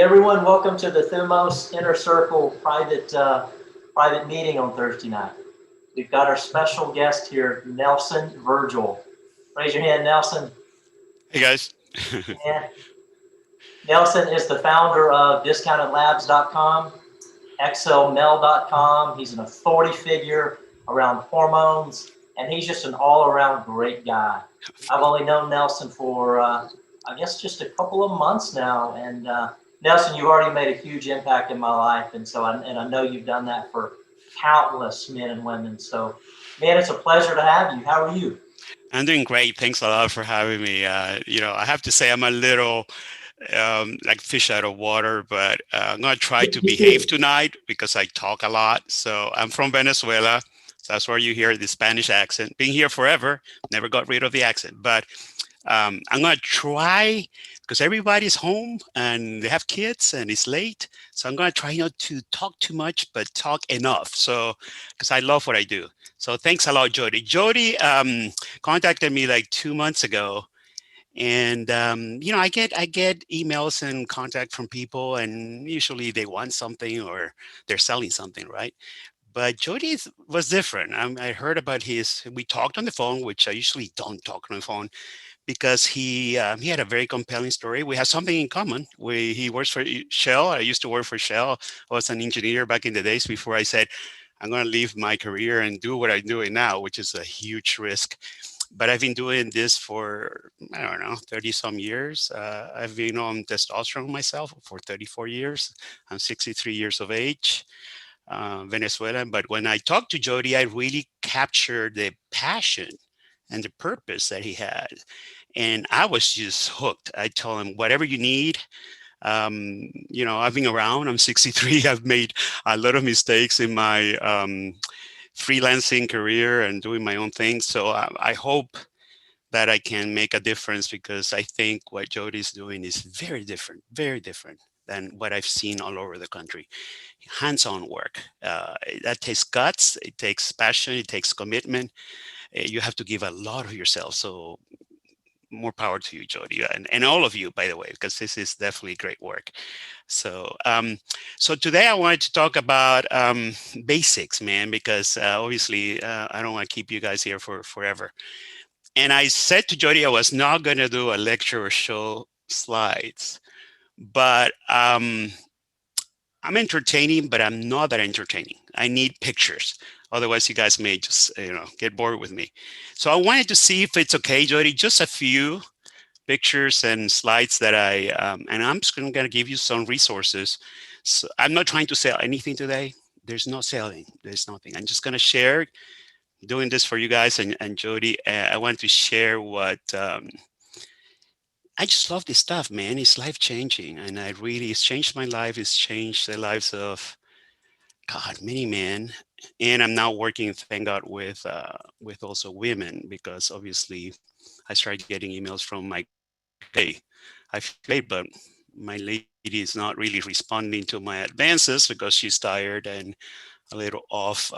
everyone, welcome to the Thumos Inner Circle private meeting on Thursday night. We've got our special guest here, Nelson Vergel. Raise your hand, Nelson. Hey guys. Yeah. Nelson is the founder of DiscountedLabs.com, XLMel.com. He's an authority figure around hormones, and he's just an all-around great guy. I've only known Nelson for, I guess, just a couple of months now, and Nelson, you've already made a huge impact in my life, and I know you've done that for countless men and women. So, man, it's a pleasure to have you. How are you? I'm doing great. Thanks a lot for having me. I have to say I'm a little like fish out of water, but I'm going to try to behave tonight because I talk a lot. So I'm from Venezuela. So that's where you hear the Spanish accent. Being here forever, never got rid of the accent. But I'm going to try because everybody's home and they have kids and it's late. So I'm going to try not to talk too much, but talk enough. So, because I love what I do. So thanks a lot, Jody. Jody contacted me like 2 months ago. And, I get emails and contact from people, and usually they want something or they're selling something, right? But Jody was different. I heard about we talked on the phone, which I usually don't talk on the phone because he had a very compelling story. We have something in common. He works for Shell. I used to work for Shell. I was an engineer back in the days before I said, I'm going to leave my career and do what I'm doing now, which is a huge risk. But I've been doing this for, I don't know, 30 some years. I've been on testosterone myself for 34 years. I'm 63 years of age, Venezuelan. But when I talked to Jody, I really captured the passion and the purpose that he had. And I was just hooked. I told him, whatever you need. I've been around. I'm 63. I've made a lot of mistakes in my freelancing career and doing my own thing. So I hope that I can make a difference because I think what Jody's doing is very different than what I've seen all over the country. Hands-on work. That takes guts, it takes passion, it takes commitment. You have to give a lot of yourself. So more power to you, Jody, and all of you, by the way, because this is definitely great work. So, so today I wanted to talk about basics, man, because obviously I don't want to keep you guys here for forever. And I said to Jody, I was not going to do a lecture or show slides, but I'm entertaining, but I'm not that entertaining. I need pictures. Otherwise, you guys may just, get bored with me. So I wanted to see if it's okay, Jody, just a few pictures and slides that and I'm just going to give you some resources. So I'm not trying to sell anything today. There's no selling. There's nothing. I'm just going to share, doing this for you guys and Jody. I want to share what I just love this stuff, man. It's life changing, and it's changed my life. It's changed the lives of God, many men. And I'm now working, thank God, with also women because obviously I started getting emails from my hey, I feel great, but my lady is not really responding to my advances because she's tired and a little off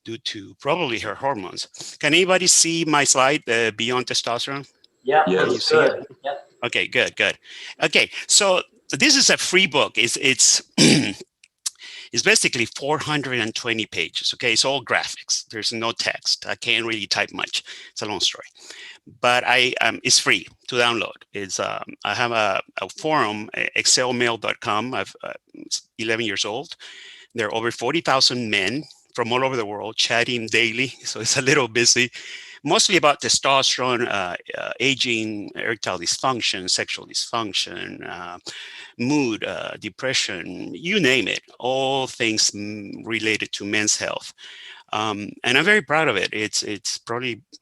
due to probably her hormones. Can anybody see my slide, Beyond Testosterone? Yeah, Can you looks see it? good. Yep. Okay, good. Okay, so this is a free book. It's it's basically 420 pages. Okay, it's all graphics. There's no text. I can't really type much. It's a long story, but it's free to download. I have a forum, excelmail.com. I'm 11 years old. There are over 40,000 men from all over the world chatting daily, so it's a little busy. Mostly about testosterone, aging, erectile dysfunction, sexual dysfunction, mood, depression, you name it, all things related to men's health. And I'm very proud of it.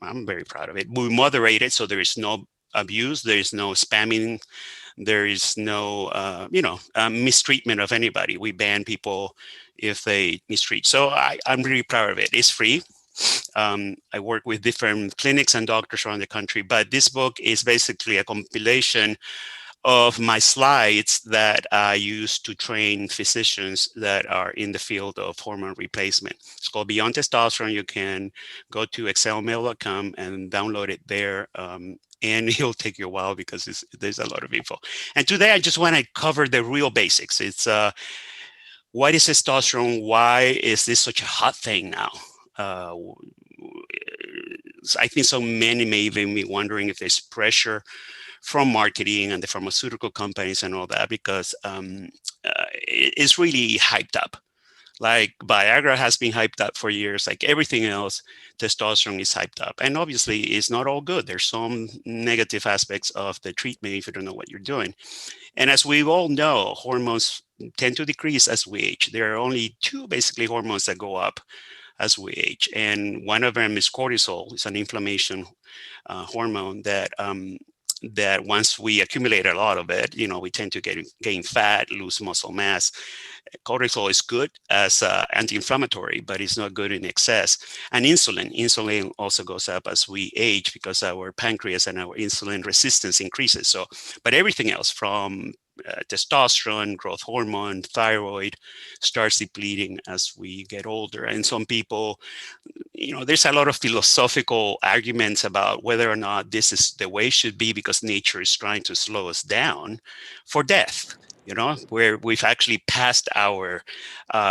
I'm very proud of it. We moderate it so there is no abuse, there is no spamming, there is no, mistreatment of anybody. We ban people if they mistreat. So I'm really proud of it. It's free. I work with different clinics and doctors around the country, but this book is basically a compilation of my slides that I use to train physicians that are in the field of hormone replacement. It's called Beyond Testosterone. You can go to excelmail.com and download it there. And it'll take you a while because there's a lot of info. And today I just want to cover the real basics. It's what is testosterone? Why is this such a hot thing now? Uh, I think so many may even be wondering if there's pressure from marketing and the pharmaceutical companies and all that, because it's really hyped up. Like Viagra has been hyped up for years, like everything else, testosterone is hyped up. And obviously, it's not all good. There's some negative aspects of the treatment if you don't know what you're doing. And as we all know, hormones tend to decrease as we age. There are only two basically hormones that go up as we age. And one of them is cortisol. It's an inflammation hormone that once we accumulate a lot of it, we tend to gain fat, lose muscle mass. Cortisol is good as anti-inflammatory, but it's not good in excess. And insulin also goes up as we age because our pancreas and our insulin resistance increases. So, but everything else from testosterone, growth hormone, thyroid starts depleting as we get older. And some people, there's a lot of philosophical arguments about whether or not this is the way it should be because nature is trying to slow us down for death. Where we've actually passed our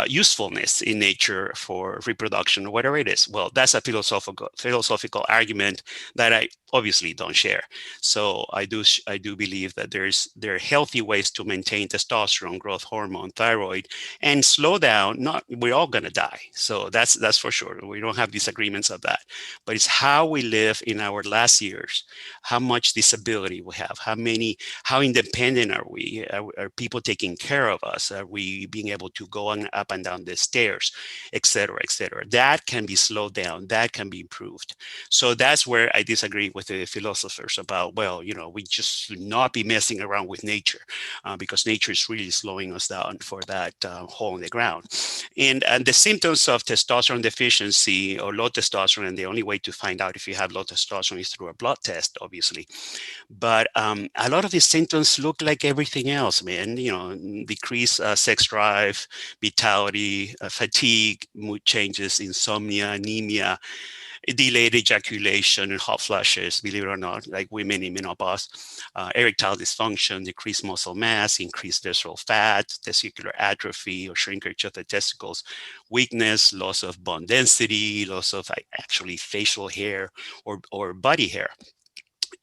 usefulness in nature for reproduction or whatever it is. Well, that's a philosophical argument that I obviously don't share. So I do believe that there are healthy ways to maintain testosterone, growth hormone, thyroid, and slow down. Not we're all gonna die. So that's for sure. We don't have disagreements of that. But it's how we live in our last years, how much disability we have, how independent are we? Are people taking care of us? Are we being able to go up and down the stairs, et cetera, et cetera? That can be slowed down. That can be improved. So that's where I disagree with the philosophers about, we just should not be messing around with nature because nature is really slowing us down for that hole in the ground. And the symptoms of testosterone deficiency or low testosterone, and the only way to find out if you have low testosterone is through a blood test, obviously. But a lot of these symptoms look like everything else, man. Decreased sex drive, vitality, fatigue, mood changes, insomnia, anemia, delayed ejaculation, and hot flushes, believe it or not, like women in menopause, erectile dysfunction, decreased muscle mass, increased visceral fat, testicular atrophy or shrinkage of the testicles, weakness, loss of bone density, loss of actually facial hair or body hair.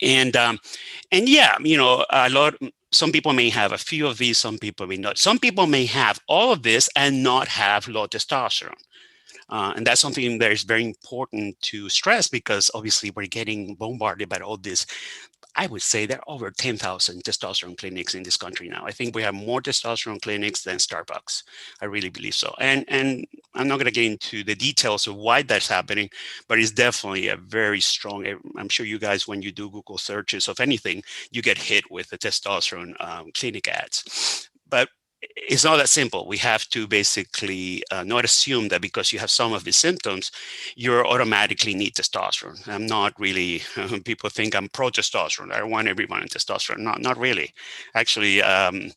And yeah, a lot. Some people may have a few of these. Some people may not. Some people may have all of this and not have low testosterone. And that's something that is very important to stress because obviously we're getting bombarded by all this. I would say there are over 10,000 testosterone clinics in this country now. I think we have more testosterone clinics than Starbucks. I really believe so. And I'm not going to get into the details of why that's happening, but it's definitely a very strong. I'm sure you guys, when you do Google searches of anything, you get hit with the testosterone clinic ads. But it's not that simple. We have to basically not assume that because you have some of the symptoms, you automatically need testosterone. I'm not really, people think I'm pro testosterone. I want everyone in testosterone. Not really. Actually, I'm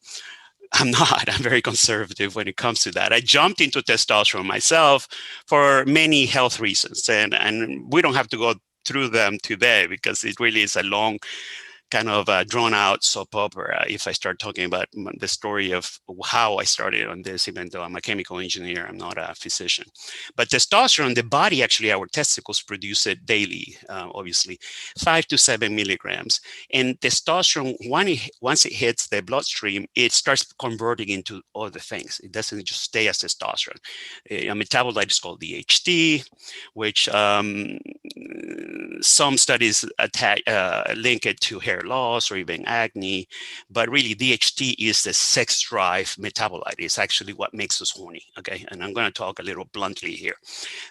not. I'm very conservative when it comes to that. I jumped into testosterone myself for many health reasons. And we don't have to go through them today because it really is a long kind of drawn out soap opera if I start talking about the story of how I started on this, even though I'm a chemical engineer, I'm not a physician. But testosterone, the body, actually, our testicles produce it daily, obviously, 5 to 7 milligrams. And testosterone, once it hits the bloodstream, it starts converting into other things. It doesn't just stay as testosterone. A metabolite is called DHT, which some studies link it to hair loss or even acne, but really DHT is the sex drive metabolite. It's actually what makes us horny, okay? And I'm going to talk a little bluntly here.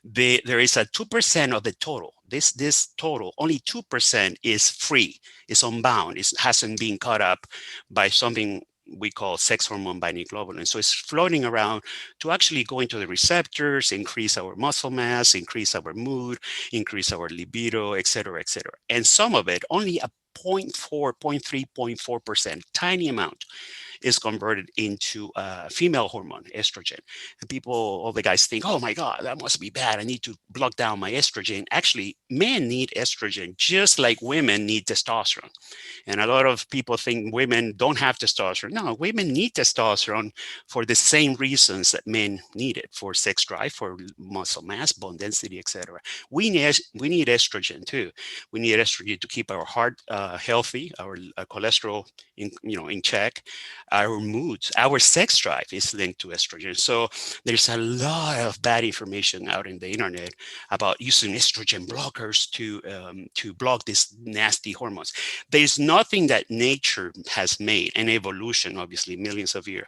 There is a 2% of the total. This total, only 2% is free, is unbound, it hasn't been caught up by something we call sex hormone binding globulin. So it's floating around to actually go into the receptors, increase our muscle mass, increase our mood, increase our libido, et cetera, et cetera. And some of it, only 0.4, 0.3, 0.4%, tiny amount, is converted into female hormone, estrogen. And people, all the guys think, oh my God, that must be bad. I need to block down my estrogen. Actually, men need estrogen just like women need testosterone. And a lot of people think women don't have testosterone. No, women need testosterone for the same reasons that men need it, for sex drive, for muscle mass, bone density, etc. We need estrogen too. We need estrogen to keep our heart healthy, our cholesterol in check, our moods, our sex drive is linked to estrogen. So there's a lot of bad information out in the internet about using estrogen blockers to block these nasty hormones. There's nothing that nature has made, and evolution, obviously, millions of years,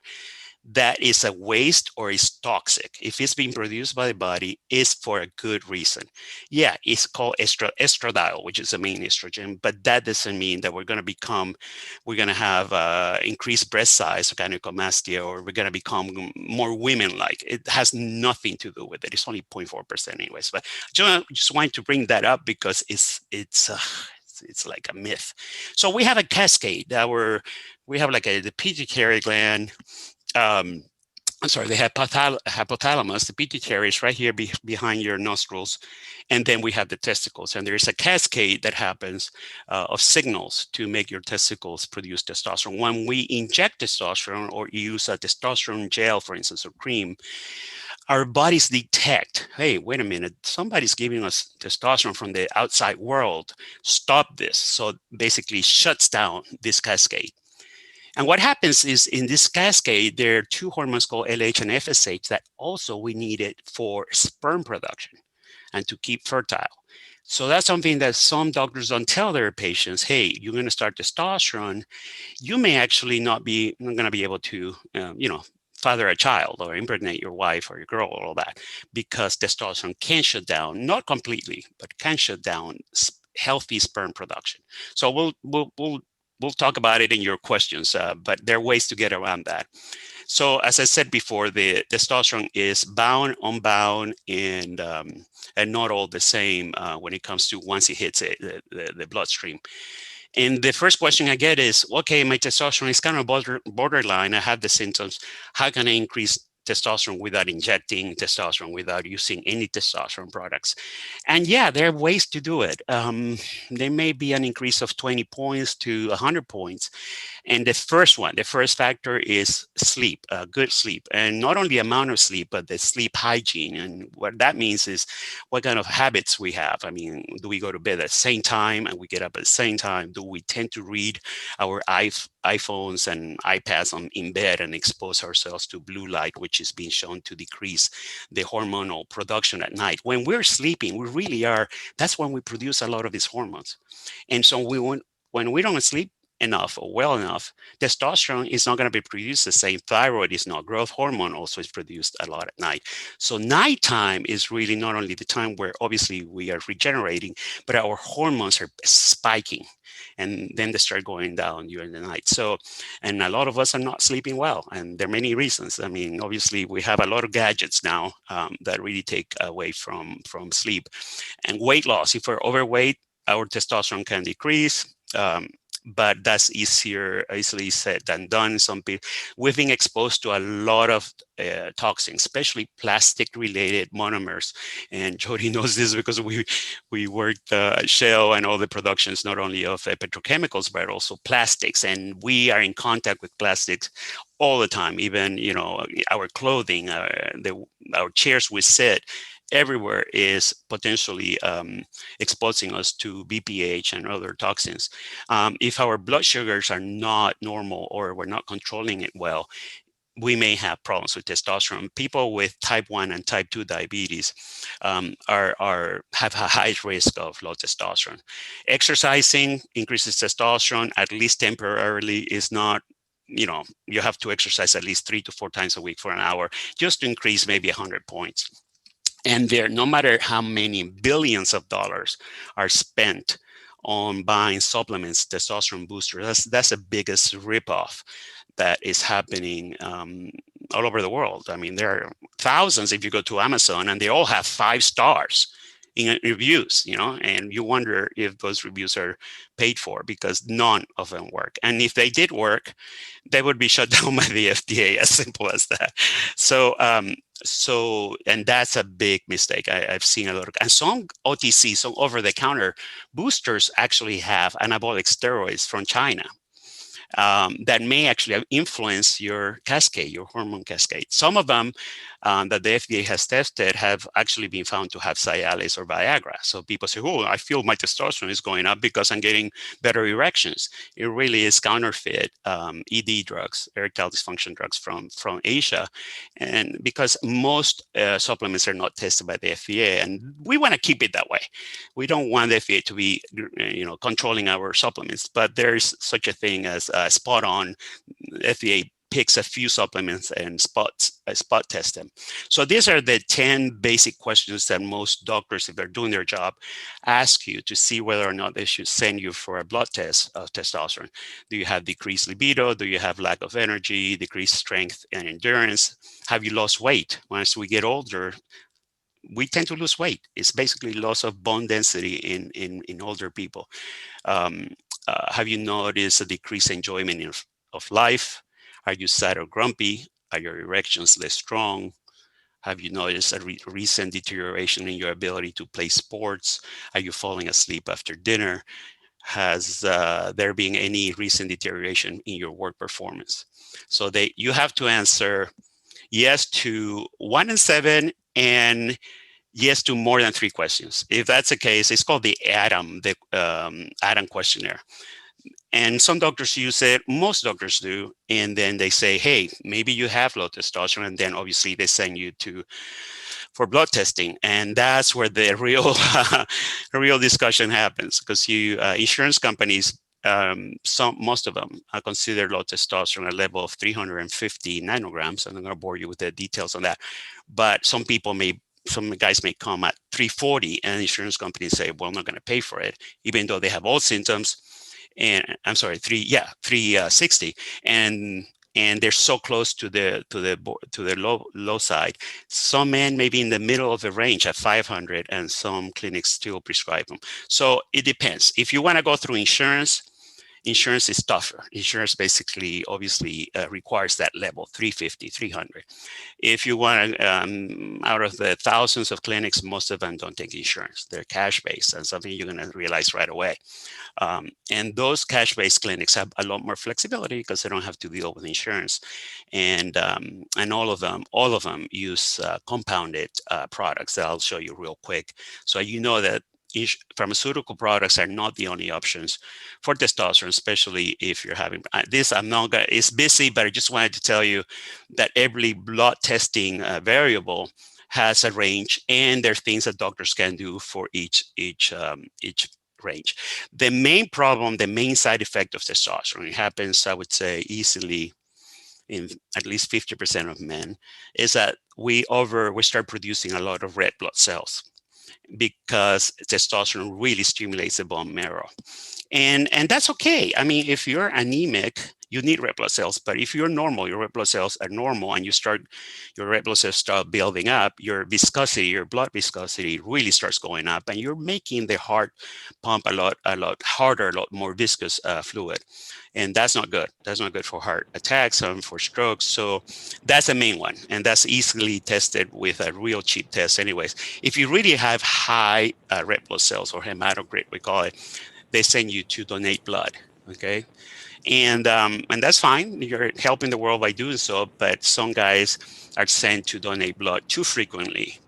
that is a waste or is toxic. If it's being produced by the body, it's for a good reason. Yeah, it's called estradiol, which is the main estrogen, but that doesn't mean that we're going to have increased breast size, gynecomastia, or we're going to become more women-like. It has nothing to do with it. It's only 0.4% anyways. But just wanted to bring that up because it's like a myth. So we have a cascade that we have like the pituitary gland. I'm sorry, the hypothalamus, the pituitary is right here behind your nostrils. And then we have the testicles. And there's a cascade that happens of signals to make your testicles produce testosterone. When we inject testosterone or use a testosterone gel, for instance, or cream, our bodies detect, hey, wait a minute, somebody's giving us testosterone from the outside world. Stop this. So basically shuts down this cascade. And what happens is in this cascade, there are two hormones called LH and FSH that also we need it for sperm production and to keep fertile. So that's something that some doctors don't tell their patients. Hey, you're going to start testosterone. You may actually not going to be able to, father a child or impregnate your wife or your girl or all that, because testosterone can shut down, not completely, but can shut down healthy sperm production. So we'll talk about it in your questions, but there are ways to get around that. So as I said before, the testosterone is bound, unbound, and not all the same when it comes to once it hits the bloodstream. And the first question I get is, okay, my testosterone is kind of borderline. I have the symptoms. How can I increase testosterone without injecting testosterone, without using any testosterone products? And yeah, there are ways to do it. There may be an increase of 20 points to 100 points. And the first factor is sleep, good sleep. And not only amount of sleep, but the sleep hygiene. And what that means is what kind of habits we have. I mean, do we go to bed at the same time and we get up at the same time? Do we tend to read our iPhones and iPads in bed and expose ourselves to blue light, which is being shown to decrease the hormonal production at night? When we're sleeping, we really are, that's when we produce a lot of these hormones. And so when we don't sleep enough or well enough, testosterone is not going to be produced the same. Thyroid is not. Growth hormone also is produced a lot at night. So nighttime is really not only the time where obviously we are regenerating, but our hormones are spiking. And then they start going down during the night. So, and a lot of us are not sleeping well. And there are many reasons. I mean, obviously we have a lot of gadgets now that really take away from sleep. And weight loss, if we're overweight, our testosterone can decrease. But that's easily said than done. Some people, we've been exposed to a lot of toxins, especially plastic-related monomers. And Jody knows this because we worked Shell and all the productions, not only of petrochemicals, but also plastics. And we are in contact with plastics all the time. Even our clothing, our chairs we sit. Everywhere is potentially exposing us to BPH and other toxins. If our blood sugars are not normal or we're not controlling it well, we may have problems with testosterone. People with type 1 and type 2 diabetes have a high risk of low testosterone. Exercising increases testosterone, at least temporarily, is not, you have to exercise at least 3 to 4 times a week for an hour just to increase maybe 100 points. And there, no matter how many billions of dollars are spent on buying supplements, testosterone boosters, that's the biggest ripoff that is happening all over the world. I mean, there are thousands if you go to Amazon, and they all have 5 stars. in reviews, and you wonder if those reviews are paid for, because none of them work. And if they did work, they would be shut down by the FDA, as simple as that. And that's a big mistake. I've seen a lot of, and some OTC, some over-the-counter boosters actually have anabolic steroids from China, that may actually influence your cascade, your hormone cascade. Some of them that the FDA has tested have actually been found to have Cialis or Viagra. So people say, oh, I feel my testosterone is going up because I'm getting better erections. It really is counterfeit ED drugs, erectile dysfunction drugs from Asia. And because most supplements are not tested by the FDA, and we want to keep it that way. We don't want the FDA to be, controlling our supplements, but there's such a thing as spot on. FDA picks a few supplements and spot test them. So these are the 10 basic questions that most doctors, if they're doing their job, ask you to see whether or not they should send you for a blood test of testosterone. Do you have decreased libido? Do you have lack of energy, decreased strength and endurance? Have you lost weight? Once we get older, we tend to lose weight. It's basically loss of bone density in older people. Have you noticed a decreased enjoyment of life? Are you sad or grumpy? Are your erections less strong? Have you noticed a recent deterioration in your ability to play sports? Are you falling asleep after dinner? Has there been any recent deterioration in your work performance? So you have to answer yes to 1 and 7, and yes to more than 3 questions. If that's the case, it's called the ADAM questionnaire. And some doctors use it, most doctors do, and then they say, hey, maybe you have low testosterone, and then obviously they send you for blood testing. And that's where the real discussion happens, because insurance companies, most of them consider low testosterone a level of 350 nanograms. I'm not going to bore you with the details on that, but some guys may come at 340, and insurance companies say, well, I'm not going to pay for it, even though they have all symptoms. And I'm sorry, 360, and they're so close to the low side. Some men may be in the middle of the range at 500, and some clinics still prescribe them. So it depends. If you want to go through insurance is tougher. Insurance basically, obviously, requires that level, 350, 300. If you want to, out of the thousands of clinics, most of them don't take insurance. They're cash-based, and something you're going to realize right away. And those cash-based clinics have a lot more flexibility because they don't have to deal with insurance. And all of them use compounded products that I'll show you real quick. So you know that pharmaceutical products are not the only options for testosterone, especially if you're having this. It's busy, but I just wanted to tell you that every blood testing variable has a range, and there are things that doctors can do for each range. The main side effect of testosterone, it happens, I would say, easily in at least 50% of men, is that we start producing a lot of red blood cells, because testosterone really stimulates the bone marrow. And that's okay. I mean, if you're anemic, you need red blood cells. But if you're normal, your red blood cells are normal, and your red blood cells start building up, your blood viscosity really starts going up, and you're making the heart pump a lot harder, a lot more viscous fluid. And that's not good. That's not good for heart attacks and for strokes. So that's the main one. And that's easily tested with a real cheap test anyways. If you really have high red blood cells, or hematocrit, we call it, they send you to donate blood, okay? And that's fine. You're helping the world by doing so, but some guys are sent to donate blood too frequently.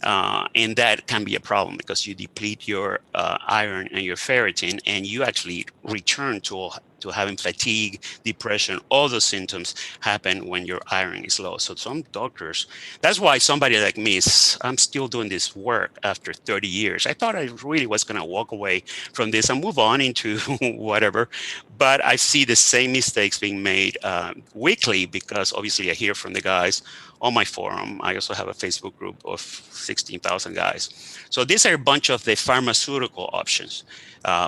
And that can be a problem, because you deplete your iron and your ferritin, and you actually return to having fatigue, depression. All those symptoms happen when your iron is low. So some doctors, that's why somebody like me, I'm still doing this work after 30 years. I thought I really was going to walk away from this and move on into whatever, but I see the same mistakes being made weekly, because obviously I hear from the guys on my forum. I also have a Facebook group of 16,000 guys. So these are a bunch of the pharmaceutical options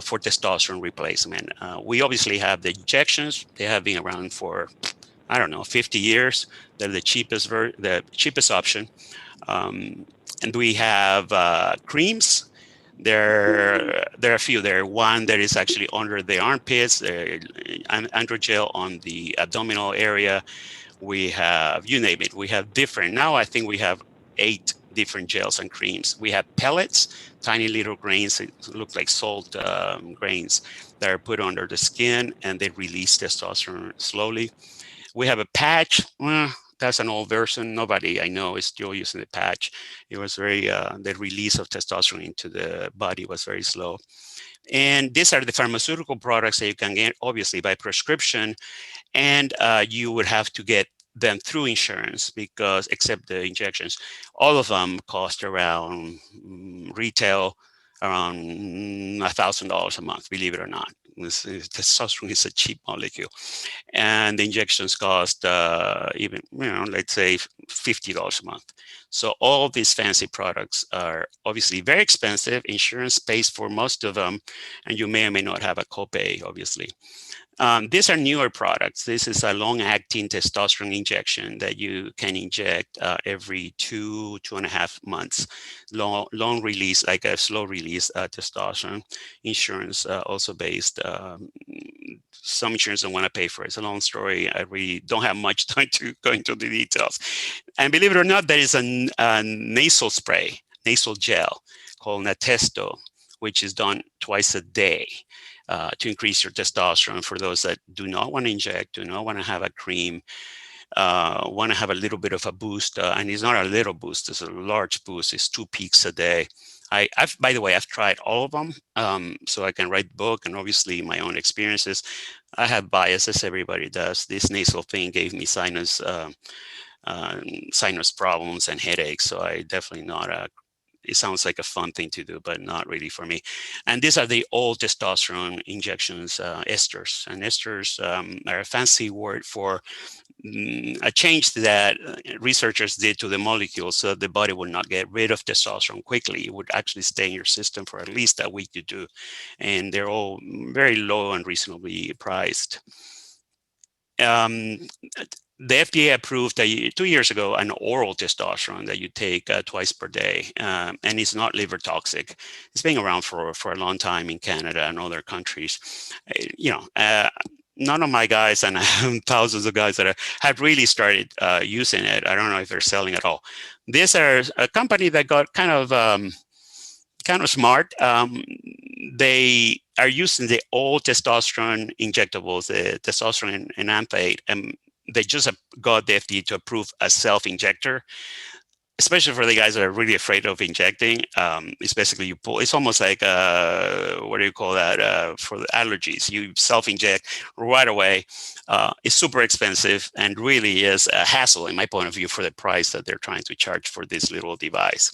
for testosterone replacement. We obviously have the injections. They have been around for, 50 years. They're the cheapest option. And we have creams. There are a few there. One that is actually under the armpits, androgel on the abdominal area. We have, you name it, we have different. Now I think we have 8 different gels and creams. We have pellets, tiny little grains that look like salt grains that are put under the skin, and they release testosterone slowly. We have a patch. That's an old version. Nobody I know is still using the patch. It was very, the release of testosterone into the body was very slow. And these are the pharmaceutical products that you can get, obviously, by prescription. And you would have to get them through insurance, because except the injections, all of them cost around retail around $1,000 a month, believe it or not. Testosterone is a cheap molecule, and the injections cost even, let's say $50 a month. So all of these fancy products are obviously very expensive. Insurance pays for most of them, and you may or may not have a copay, obviously. These are newer products. This is a long-acting testosterone injection that you can inject every 2.5 months. Long release, like a slow release testosterone. Insurance also based. Some insurance don't want to pay for it. It's a long story. I really don't have much time to go into the details. And believe it or not, there is a nasal spray, nasal gel called Natesto, which is done twice a day. To increase your testosterone for those that do not want to inject, do not want to have a cream, want to have a little bit of a boost. And it's not a little boost, it's a large boost. It's 2 peaks a day. By the way, I've tried all of them, so I can write the book, and obviously my own experiences. I have biases, everybody does. This nasal thing gave me sinus problems and headaches, so I definitely not a it sounds like a fun thing to do, but not really for me. And these are the old testosterone injections, esters. And esters are a fancy word for a change that researchers did to the molecule so that the body would not get rid of testosterone quickly. It would actually stay in your system for at least a week to do. And they're all very low and reasonably priced. The FDA approved 2 years ago an oral testosterone that you take twice per day, and it's not liver toxic. It's been around for a long time in Canada and other countries. None of my guys, and I have thousands of guys that have really started using it. I don't know if they're selling at all. These are a company that got kind of smart. They are using the old testosterone injectables, the testosterone enanthate, and they just got the FDA to approve a self-injector, especially for the guys that are really afraid of injecting. It's basically you pull. It's almost like what do you call that for the allergies? You self-inject right away. It's super expensive and really is a hassle, in my point of view, for the price that they're trying to charge for this little device.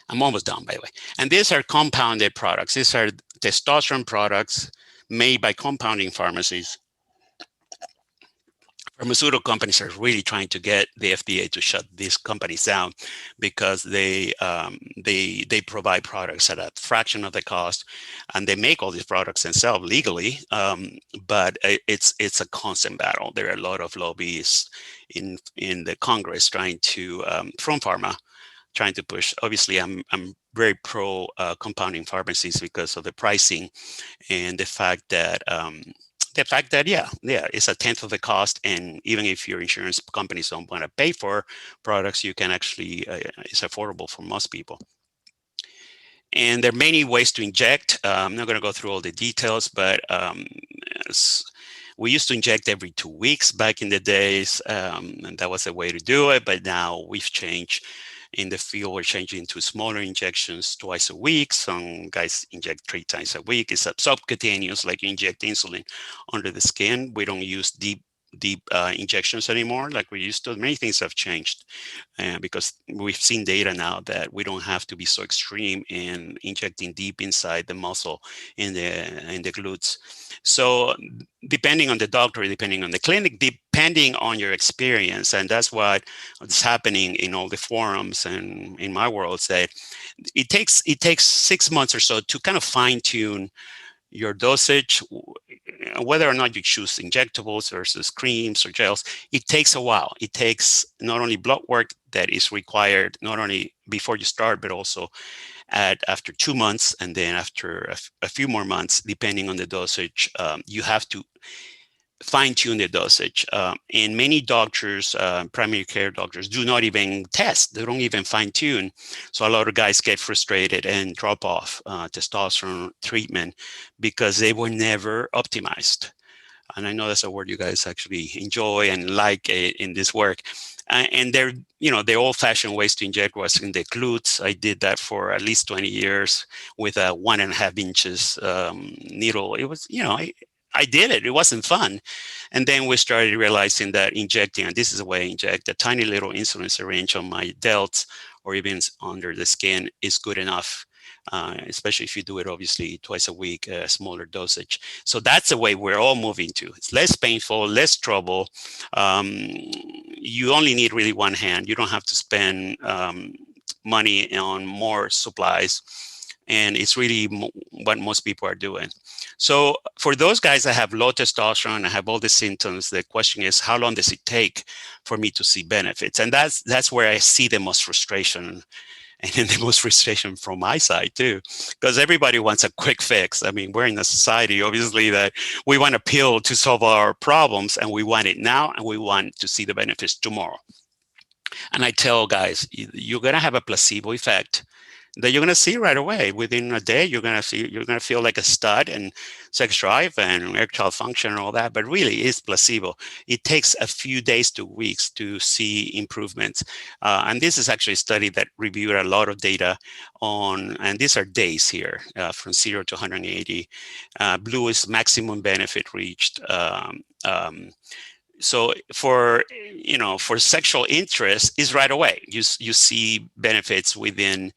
I'm almost done, by the way. And these are compounded products. These are testosterone products made by compounding pharmacies. Pharmaceutical companies are really trying to get the FDA to shut these companies down because they provide products at a fraction of the cost, and they make all these products and sell legally. But it's a constant battle. There are a lot of lobbyists in the Congress trying to from pharma, trying to push. Obviously, I'm very pro compounding pharmacies because of the pricing and the fact that yeah, it's a tenth of the cost, and even if your insurance companies don't want to pay for products, you can actually it's affordable for most people. And there are many ways to inject. I'm not going to go through all the details, but we used to inject every 2 weeks back in the days, and that was the way to do it. But now we've changed. In the field, we're changing to smaller injections twice a week. Some guys inject 3 times a week. It's subcutaneous, like you inject insulin under the skin. We don't use deep injections anymore like we used to. Many things have changed because we've seen data now that we don't have to be so extreme in injecting deep inside the muscle in the glutes. So depending on the doctor, depending on the clinic, depending on your experience, and that's what is happening in all the forums and in my world, is that it takes 6 months or so to kind of fine tune your dosage, whether or not you choose injectables versus creams or gels, it takes a while. It takes not only blood work that is required, not only before you start, but also after 2 months, and then after a few more months, depending on the dosage, you have to fine tune the dosage. And many doctors, primary care doctors, do not even test. They don't even fine tune. So a lot of guys get frustrated and drop off testosterone treatment because they were never optimized. And I know that's a word you guys actually enjoy and like in this work. And they're, the old-fashioned ways to inject was in the glutes. I did that for at least 20 years with a 1.5 inches needle. It was, I did it. It wasn't fun. And then we started realizing that injecting, and this is the way I inject, a tiny little insulin syringe on my delts or even under the skin is good enough. Especially if you do it obviously twice a week, a smaller dosage. So that's the way we're all moving to. It's less painful, less trouble. You only need really one hand. You don't have to spend money on more supplies. And it's really what most people are doing. So for those guys that have low testosterone and have all the symptoms, the question is, how long does it take for me to see benefits? And that's where I see the most frustration, and then the most frustration from my side too, because everybody wants a quick fix. I mean, we're in a society, obviously, that we want a pill to solve our problems, and we want it now, and we want to see the benefits tomorrow. And I tell guys, you're going to have a placebo effect that you're going to see right away. Within a day, you're going to feel like a stud and sex drive and erectile function and all that. But really, it's placebo. It takes a few days to weeks to see improvements. And this is actually a study that reviewed a lot of data on, and these are days here, from 0 to 180. Blue is maximum benefit reached. So for sexual interest is right away. You see benefits within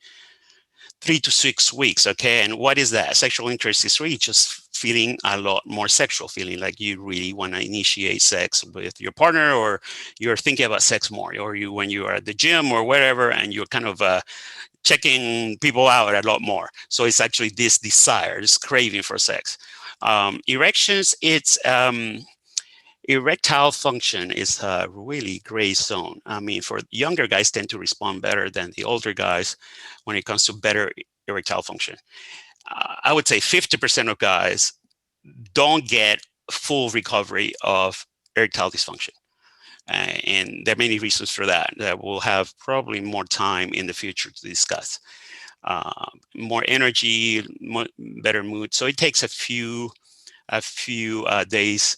3 to 6 weeks. Okay. And what is that? Sexual interest is really just feeling a lot more sexual, feeling like you really want to initiate sex with your partner, or you're thinking about sex more, or when you are at the gym or wherever, and you're kind of checking people out a lot more. So it's actually this desire, this craving for sex. Erections, it's erectile function is a really gray zone. I mean, for younger guys tend to respond better than the older guys when it comes to better erectile function. I would say 50% of guys don't get full recovery of erectile dysfunction. And there are many reasons for that we'll have probably more time in the future to discuss. More energy, better mood. So it takes a few days,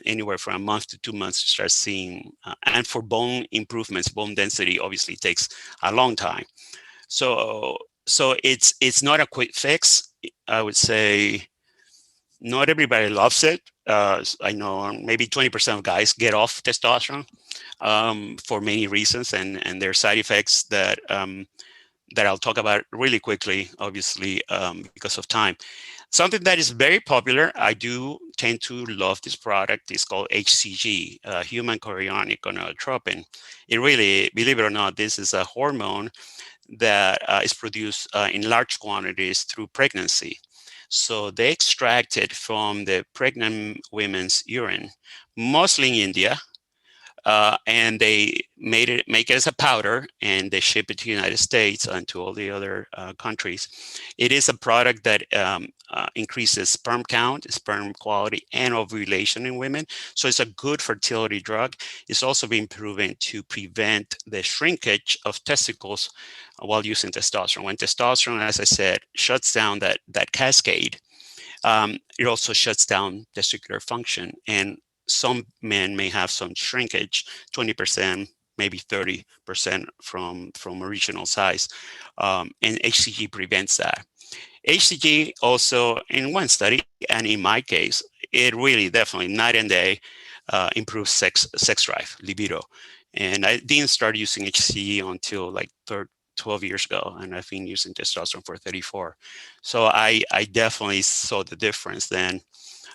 anywhere from a month to 2 months to start seeing. And for bone improvements, bone density obviously takes a long time. So it's not a quick fix. I would say not everybody loves it. I know maybe 20% of guys get off testosterone for many reasons, and there are side effects that I'll talk about really quickly, obviously, because of time. Something that is very popular, I do tend to love this product, is called HCG, human chorionic gonadotropin. It really, believe it or not, this is a hormone that is produced in large quantities through pregnancy. So they extract it from the pregnant women's urine, mostly in India. And they make it as a powder, and they ship it to the United States and to all the other countries. It is a product that increases sperm count, sperm quality, and ovulation in women. So it's a good fertility drug. It's also been proven to prevent the shrinkage of testicles while using testosterone. When testosterone, as I said, shuts down that cascade, it also shuts down testicular function. And some men may have some shrinkage, 20%, maybe 30% from original size. And HCG prevents that. HCG also, in one study, and in my case, it really definitely night and day improves sex drive, libido. And I didn't start using HCG until like 12 years ago, and I've been using testosterone for 34. So I definitely saw the difference then.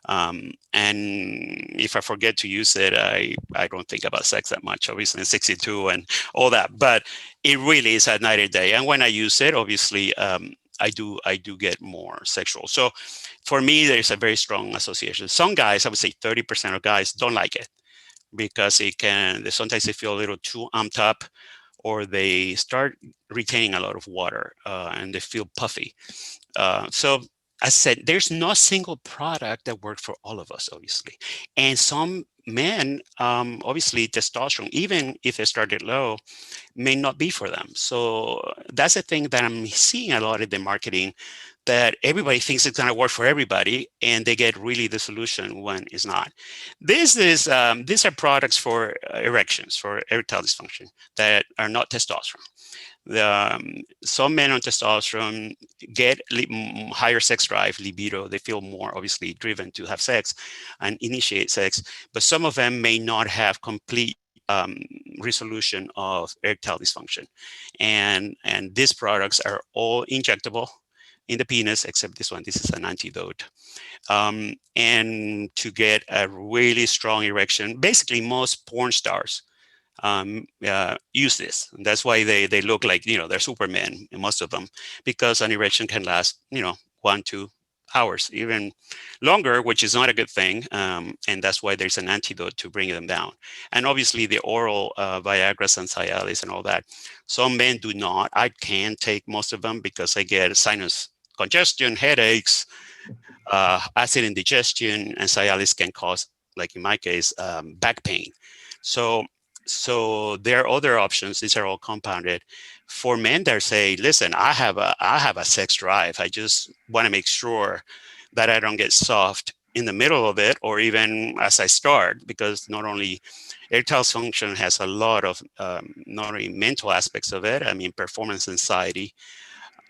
And if I forget to use it, I don't think about sex that much, obviously, in 62 and all that. But it really is at night and day. And when I use it, obviously, I do get more sexual. So for me, there's a very strong association. Some guys, I would say 30% of guys don't like it because sometimes they feel a little too amped up, or they start retaining a lot of water and they feel puffy. So I said, there's no single product that works for all of us, obviously. And some men, obviously testosterone, even if they started low, may not be for them. So that's the thing that I'm seeing a lot in the marketing, that everybody thinks it's going to work for everybody, and they get really the solution when it's not. These are products for erections, for erectile dysfunction, that are not testosterone. Some men on testosterone get higher sex drive, libido. They feel more obviously driven to have sex and initiate sex, but some of them may not have complete resolution of erectile dysfunction. And these products are all injectable in the penis, except this one. This is an antidote. And to get a really strong erection, basically most porn stars use this. And that's why they look like, they're supermen, most of them, because an erection can last, 1-2 hours, even longer, which is not a good thing. And that's why there's an antidote to bring them down. And obviously the oral Viagra and Cialis and all that. Some men do not. I can't take most of them because I get sinus congestion, headaches, acid indigestion, and Cialis can cause, like in my case, back pain. So, so there are other options. These are all compounded. For men that say, "Listen, I have a sex drive. I just want to make sure that I don't get soft in the middle of it, or even as I start," because not only erectile function has a lot of not only mental aspects of it. I mean, performance anxiety.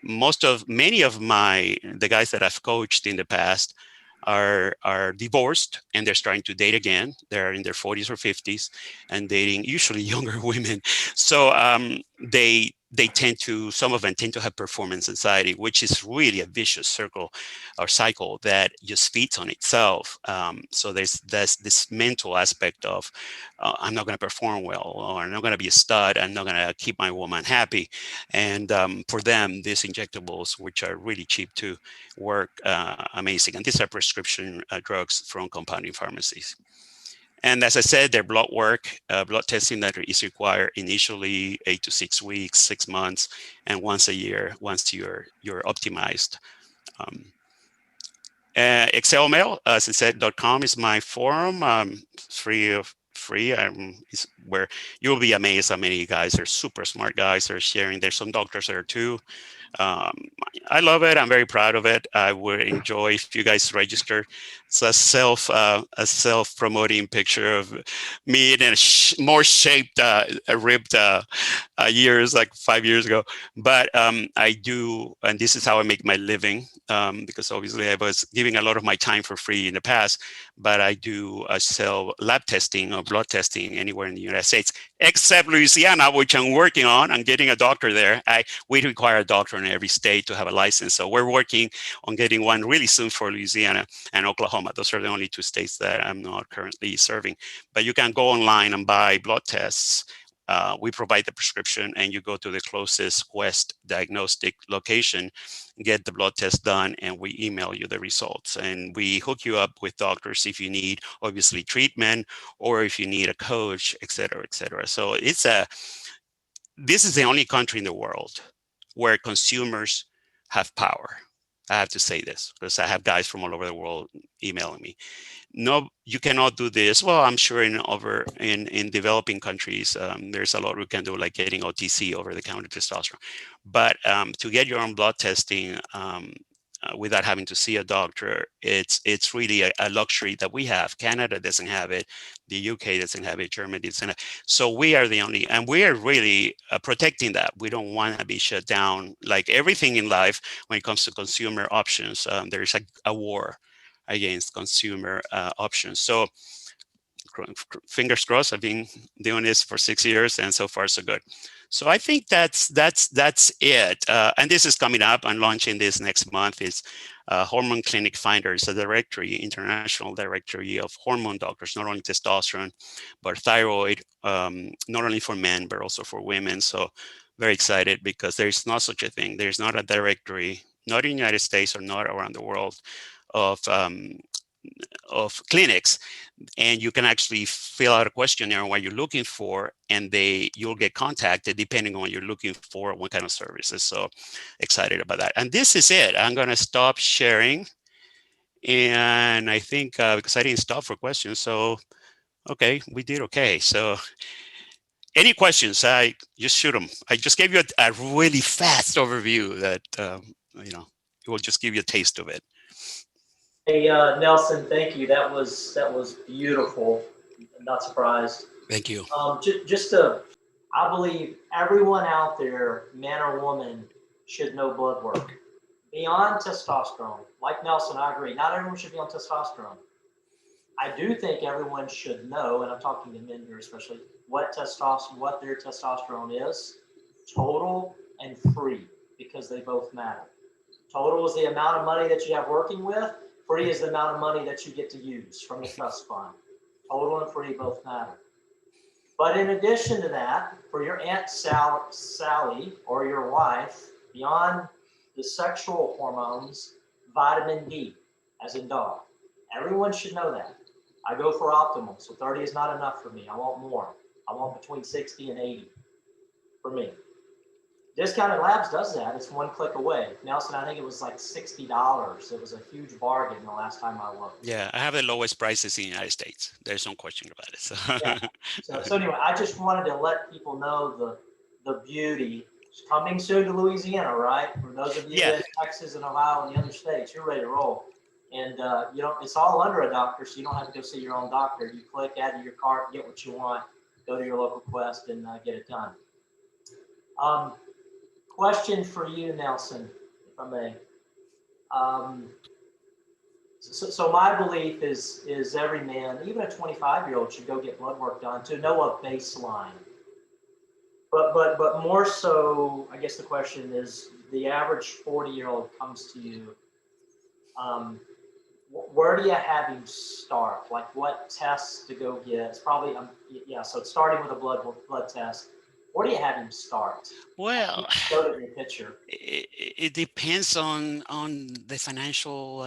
Many of the guys that I've coached in the past are divorced, and they're starting to date again. They're in their 40s or 50s and dating usually younger women. So some of them tend to have performance anxiety, which is really a vicious circle or cycle that just feeds on itself. So there's this mental aspect of I'm not going to perform well, or I'm not going to be a stud, I'm not going to keep my woman happy. And for them, these injectables, which are really cheap too, work amazing. And these are prescription drugs from compounding pharmacies. And as I said, their blood work, blood testing that is required initially 8 to 6 weeks, 6 months, and once a year, once you're optimized. Excelmail, as I said, .com is my forum. Free. It's where you'll be amazed how many guys are super smart guys are sharing. There's some doctors there too. Um, I love it. I'm very proud of it. I would enjoy if you guys register. It's a self promoting picture of me in a more shaped, ribbed years, like 5 years ago. But I do, and this is how I make my living, because obviously I was giving a lot of my time for free in the past. But I do sell lab testing or blood testing anywhere in the United States, except Louisiana, which I'm working on. I'm getting a doctor there. We require a doctor in every state to have a license. So we're working on getting one really soon for Louisiana and Oklahoma. Those are the only 2 states that I'm not currently serving. But you can go online and buy blood tests. We provide the prescription, and you go to the closest Quest diagnostic location, get the blood test done, and we email you the results. And we hook you up with doctors if you need, obviously, treatment, or if you need a coach, et cetera, et cetera. So this is the only country in the world where consumers have power. I have to say this because I have guys from all over the world emailing me. No, you cannot do this. Well, I'm sure in developing countries, there's a lot we can do, like getting OTC, over the counter testosterone. But to get your own blood testing without having to see a doctor, it's really a luxury that we have. Canada doesn't have it, the UK doesn't have it, Germany doesn't have it. So we are the only, and we are really protecting that. We don't want to be shut down. Like everything in life, when it comes to consumer options, there's a war against consumer options. So fingers crossed. I've been doing this for 6 years, and so far so good. So I think that's it. And this is coming up. I'm launching this next month. It's Hormone Clinic Finder. It's a directory, international directory of hormone doctors, not only testosterone, but thyroid, not only for men, but also for women. So very excited because there's not such a thing. There's not a directory, not in the United States or not around the world, of um, of clinics, and you can actually fill out a questionnaire on what you're looking for, and you'll get contacted depending on what you're looking for, what kind of services. So excited about that. And this is it. I'm going to stop sharing, and I think because I didn't stop for questions, so okay, we did okay. So any questions, I just shoot them. I just gave you a really fast overview that it will just give you a taste of it. Hey, Nelson, thank you. That was beautiful. I'm not surprised. Thank you. Just to, I believe everyone out there, man or woman, should know blood work. Beyond testosterone, like Nelson, I agree. Not everyone should be on testosterone. I do think everyone should know, and I'm talking to men here especially, what their testosterone is, total and free, because they both matter. Total is the amount of money that you have working with. Free is the amount of money that you get to use from the trust fund. Total and free both matter. But in addition to that, for your Aunt Sally or your wife, beyond the sexual hormones, vitamin D, as in dog. Everyone should know that. I go for optimal, so 30 is not enough for me. I want more. I want between 60 and 80 for me. Discounted Labs does that. It's one click away. Nelson, I think it was like $60. It was a huge bargain the last time I looked. Yeah, I have the lowest prices in the United States. There's no question about it. So, Yeah. So anyway, I just wanted to let people know the beauty. It's coming soon to Louisiana, right? For those of you yeah, in Texas and Ohio and the other states, you're ready to roll. And you know, it's all under a doctor, so you don't have to go see your own doctor. You click, add to your cart, get what you want, go to your local Quest, and get it done. Um, Question for you, Nelson, if I may. Um, so my belief is every man, even a 25-year-old, should go get blood work done to know a baseline. But more so, I guess the question is, the average 40-year-old comes to you. Um, where do you have him start? Like what tests to go get? It's probably yeah. So it's starting with a blood test. Where do you have him start? well, You showed it in your picture. it depends on the financial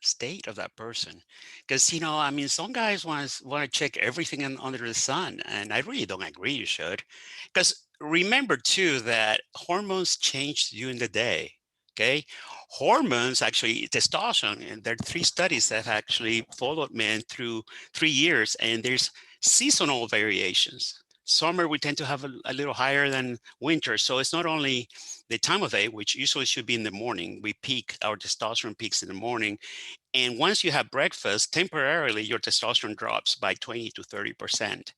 state of that person, because I mean, some guys want to check everything under the sun, and I really don't agree you should, because remember too that hormones change during the day. Okay, hormones, actually testosterone, and there are three studies that have actually followed men through 3 years, and there's seasonal variations. Summer we tend to have a little higher than winter, so it's not only the time of day, which usually should be in the morning. We peak, our testosterone peaks in the morning, and once you have breakfast, temporarily your testosterone drops by 20 to 30%.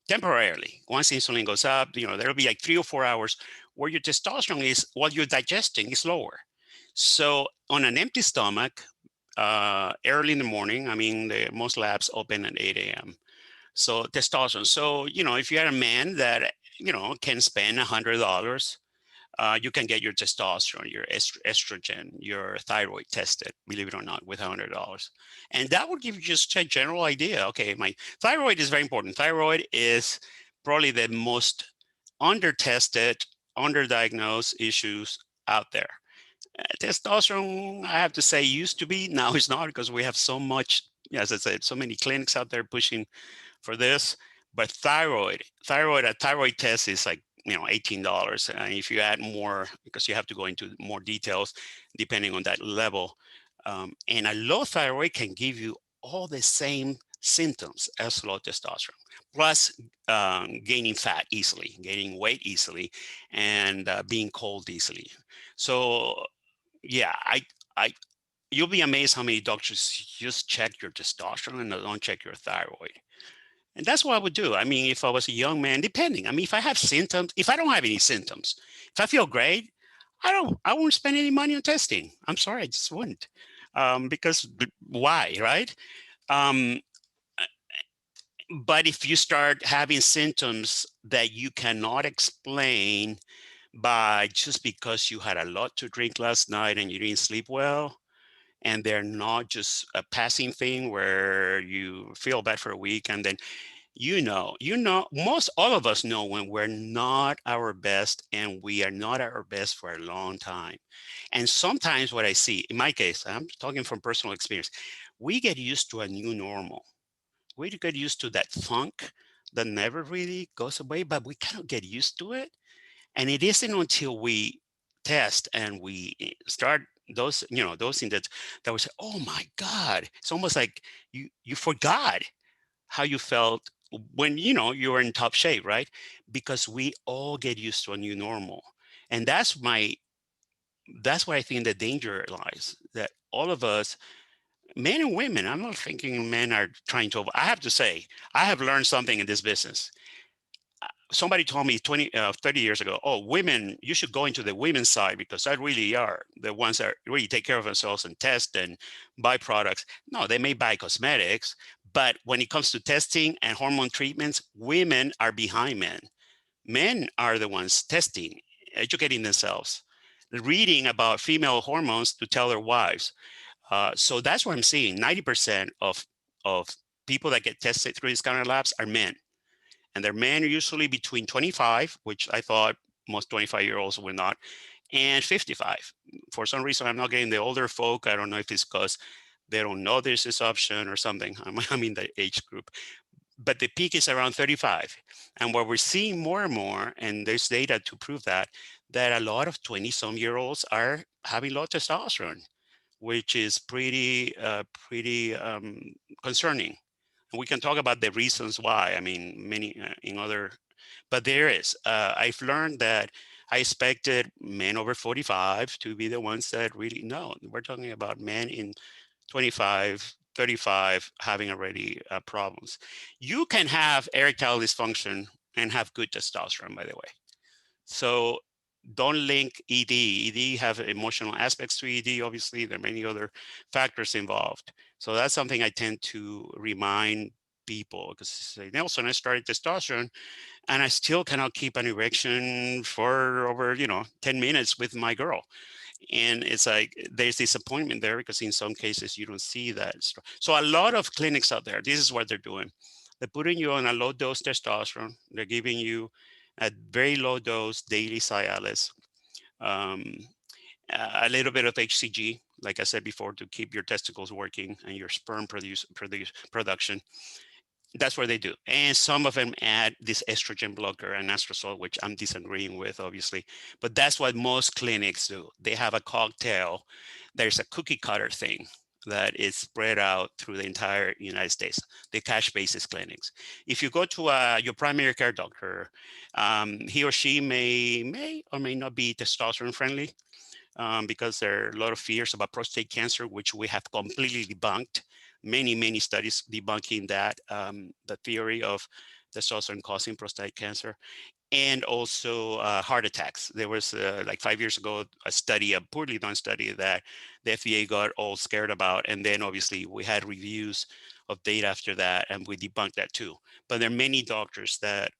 Temporarily, once insulin goes up, there'll be like 3 or 4 hours where your testosterone is, while you're digesting, is lower. So on an empty stomach, early in the morning, I mean, most labs open at 8 a.m. So testosterone. So, if you're a man that, can spend $100, you can get your testosterone, your estrogen, your thyroid tested, believe it or not, with $100. And that will give you just a general idea. Okay, my thyroid is very important. Thyroid is probably the most under-tested, underdiagnosed issues out there. Testosterone, I have to say, used to be, now it's not, because we have so much, as I said, so many clinics out there pushing for this. But a thyroid test is like $18. And if you add more, because you have to go into more details depending on that level, and a low thyroid can give you all the same symptoms as low testosterone, plus gaining fat easily, gaining weight easily, and being cold easily. So yeah, I you'll be amazed how many doctors just check your testosterone and don't check your thyroid. And that's what I would do. I mean, if I was a young man, depending. I mean, if I have symptoms, if I don't have any symptoms, if I feel great, I won't spend any money on testing. I'm sorry, I just wouldn't. Because why, right? Um, but if you start having symptoms that you cannot explain by just because you had a lot to drink last night and you didn't sleep well, and they're not just a passing thing where you feel bad for a week and then most all of us know when we're not our best, and we are not at our best for a long time. And sometimes what I see, in my case, I'm talking from personal experience, we get used to a new normal. We get used to that funk that never really goes away, but we kind of get used to it. And it isn't until we test and we start those, those things that we say, oh my God, it's almost like you forgot how you felt when you were in top shape, right? Because we all get used to a new normal. And that's where I think the danger lies, that all of us, men and women, I'm not thinking men are trying to, I have to say, I have learned something in this business. Somebody told me 30 years ago, oh, women, you should go into the women's side because they really are the ones that really take care of themselves and test and buy products. No, they may buy cosmetics, but when it comes to testing and hormone treatments, women are behind men. Men are the ones testing, educating themselves, reading about female hormones to tell their wives. So that's what I'm seeing. 90% of people that get tested through these kind of labs are men, and they're men usually between 25, which I thought most 25-year-olds were not, and 55. For some reason, I'm not getting the older folk. I don't know if it's because they don't know there's this option or something. I'm in the age group, but the peak is around 35. And what we're seeing more and more, and there's data to prove that a lot of 20-some-year-olds are having low testosterone, which is pretty concerning. And we can talk about the reasons why. I mean, many in other, but there is. I've learned that I expected men over 45 to be the ones that really, no, we're talking about men in 25, 35 having already problems. You can have erectile dysfunction and have good testosterone, by the way. So don't link ED. ED have emotional aspects to ED. Obviously, there are many other factors involved. So that's something I tend to remind people, because say, Nelson, I started testosterone and I still cannot keep an erection for over 10 minutes with my girl. And it's like there's disappointment there because in some cases you don't see that. So a lot of clinics out there, this is what they're doing. They're putting you on a low dose testosterone. They're giving you a very low dose daily Cialis, um, a little bit of HCG, like I said before, to keep your testicles working and your sperm production. That's what they do. And some of them add this estrogen blocker and anastrozole, which I'm disagreeing with, obviously. But that's what most clinics do. They have a cocktail. There's a cookie cutter thing that is spread out through the entire United States, the cash basis clinics. If you go to your primary care doctor, he or she may or may not be testosterone friendly, because there are a lot of fears about prostate cancer, which we have completely debunked. Many studies debunking that, the theory of testosterone causing prostate cancer, and also heart attacks. There was like 5 years ago a study, a poorly done study that the FDA got all scared about, and then obviously we had reviews of data after that, and we debunked that too. But there are many doctors that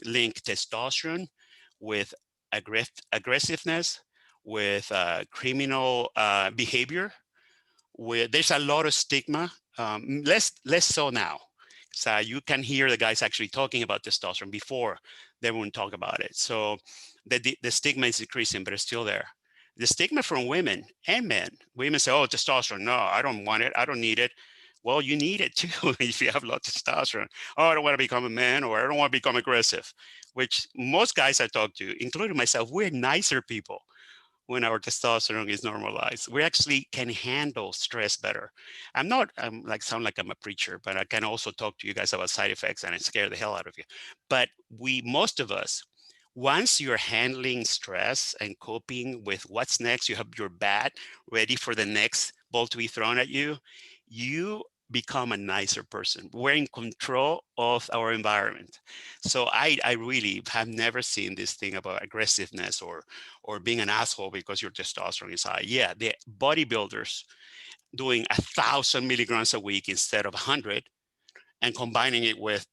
link testosterone with aggressiveness, with criminal behavior. There's a lot of stigma, less so now. So you can hear the guys actually talking about testosterone. Before they wouldn't talk about it. So the stigma is decreasing, but it's still there. The stigma from women and men. Women say, oh, testosterone, no, I don't want it, I don't need it. Well, you need it too if you have low testosterone. Oh, I don't want to become a man, or I don't want to become aggressive, which most guys I talk to, including myself, we're nicer people when our testosterone is normalized. We actually can handle stress better. I'm like sound like I'm a preacher, but I can also talk to you guys about side effects and I scare the hell out of you. But most of us, once you're handling stress and coping with what's next, you have your bat ready for the next ball to be thrown at you, you become a nicer person. We're in control of our environment. So I really have never seen this thing about aggressiveness or being an asshole because your testosterone is high. Yeah, the bodybuilders doing 1,000 milligrams a week instead of 100 and combining it with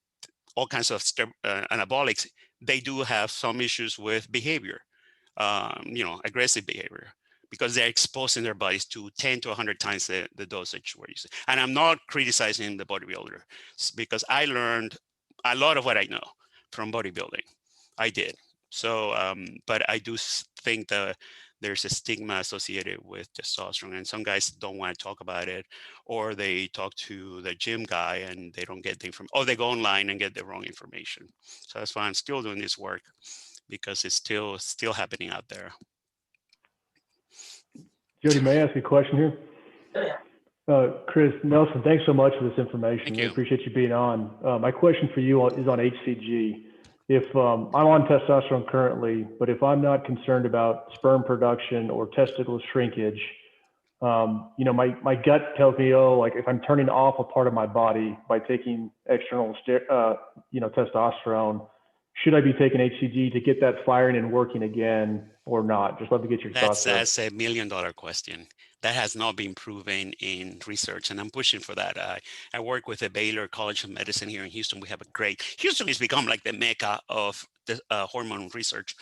all kinds of anabolics, they do have some issues with behavior, aggressive behavior, because they're exposing their bodies to 10 to 100 times the dosage we're using. And I'm not criticizing the bodybuilder, because I learned a lot of what I know from bodybuilding, I did. So, but I do think that there's a stigma associated with testosterone, and some guys don't want to talk about it, or they talk to the gym guy and they don't get the information, or they go online and get the wrong information. So that's why I'm still doing this work, because it's still happening out there. Jody, may I ask a question here? Yeah. Chris, Nelson, thanks so much for this information. Thank We you. appreciate you being on. My question for you is on HCG. If I'm on testosterone currently, but if I'm not concerned about sperm production or testicle shrinkage, my gut tells me, oh, like if I'm turning off a part of my body by taking external, testosterone, should I be taking HCG to get that firing and working again or not? Just love to get your thoughts there. That's $1 million question. That has not been proven in research, and I'm pushing for that. I work with the Baylor College of Medicine here in Houston. We have Houston has become like the mecca of the hormone research.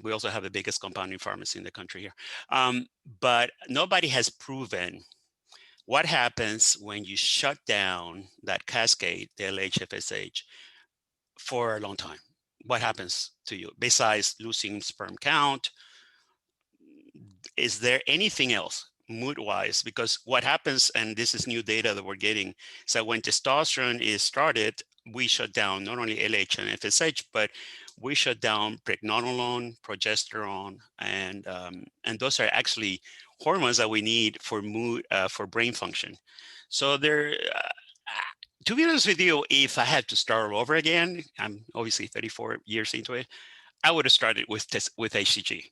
We also have the biggest compounding pharmacy in the country here. But nobody has proven what happens when you shut down that cascade, the LH-FSH, for a long time. What happens to you besides losing sperm count? Is there anything else mood-wise? Because what happens, and this is new data that we're getting, is that when testosterone is started, we shut down not only LH and FSH, but we shut down pregnenolone, progesterone, and those are actually hormones that we need for mood, for brain function. So there, to be honest with you, if I had to start all over again, I'm obviously 34 years into it, I would have started with HCG.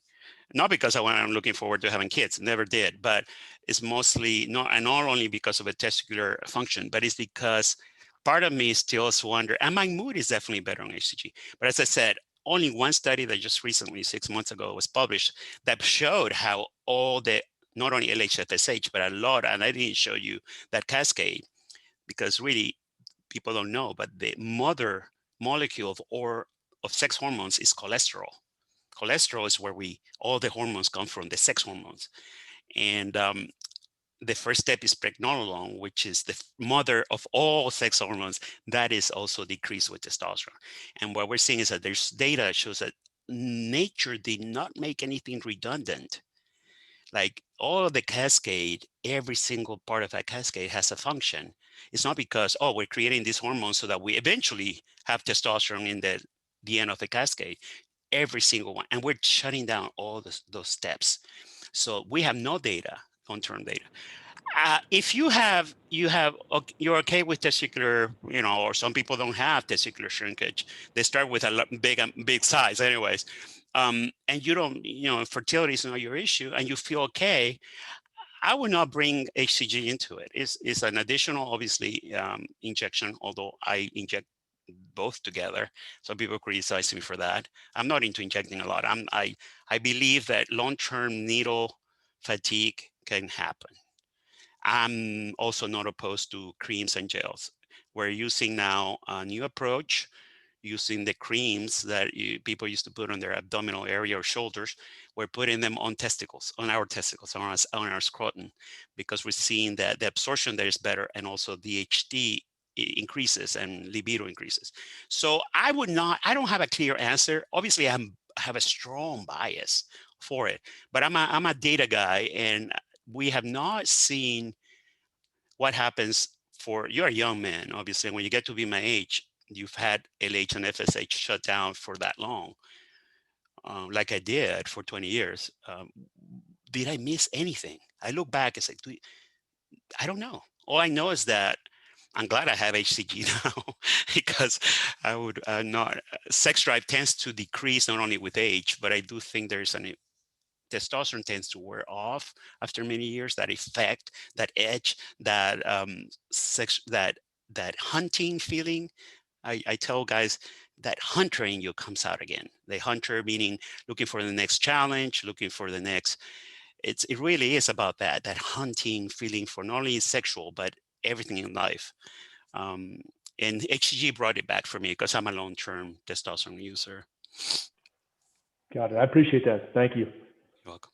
Not because I'm looking forward to having kids, never did, but it's mostly not only because of a testicular function, but it's because part of me still wonder, and my mood is definitely better on HCG. But as I said, only one study that just recently, 6 months ago, was published that showed how all the, not only LH-FSH, but a lot, and I didn't show you that cascade, because really people don't know, but the mother molecule of sex hormones is cholesterol. Cholesterol is where all the hormones come from, the sex hormones. And the first step is pregnenolone, which is the mother of all sex hormones. That is also decreased with testosterone. And what we're seeing is that there's data that shows that nature did not make anything redundant. Like all of the cascade, every single part of that cascade has a function. It's not because, oh, we're creating these hormones so that we eventually have testosterone in the end of the cascade. Every single one, and we're shutting down all those steps. So we have no data, long-term data. If you're okay with testicular, or some people don't have testicular shrinkage, they start with a big size, anyways, and you don't, fertility is not your issue, and you feel okay, I would not bring HCG into it. It's an additional, obviously, injection, although I inject both together. Some people criticize me for that. I'm not into injecting a lot. I believe that long-term needle fatigue can happen. I'm also not opposed to creams and gels. We're using now a new approach, using the creams that people used to put on their abdominal area or shoulders. We're putting them on testicles, on our scrotum, because we're seeing that the absorption there is better, and also DHT increases and libido increases. So I don't have a clear answer. Obviously, I have a strong bias for it, but I'm a data guy, and we have not seen what happens you're a young man, obviously. When you get to be my age, you've had LH and FSH shut down for that long, like I did for 20 years. Did I miss anything? I look back and say, I don't know. All I know is that I'm glad I have HCG now, because I would not. Sex drive tends to decrease not only with age, but I do think there's testosterone tends to wear off after many years. That effect, that edge, that that hunting feeling. I tell guys that hunter in you comes out again. The hunter meaning looking for the next challenge, looking for the next. It really is about that hunting feeling for not only sexual but everything in life. And HCG brought it back for me because I'm a long-term testosterone user. Got it. I appreciate that. Thank you. You're welcome.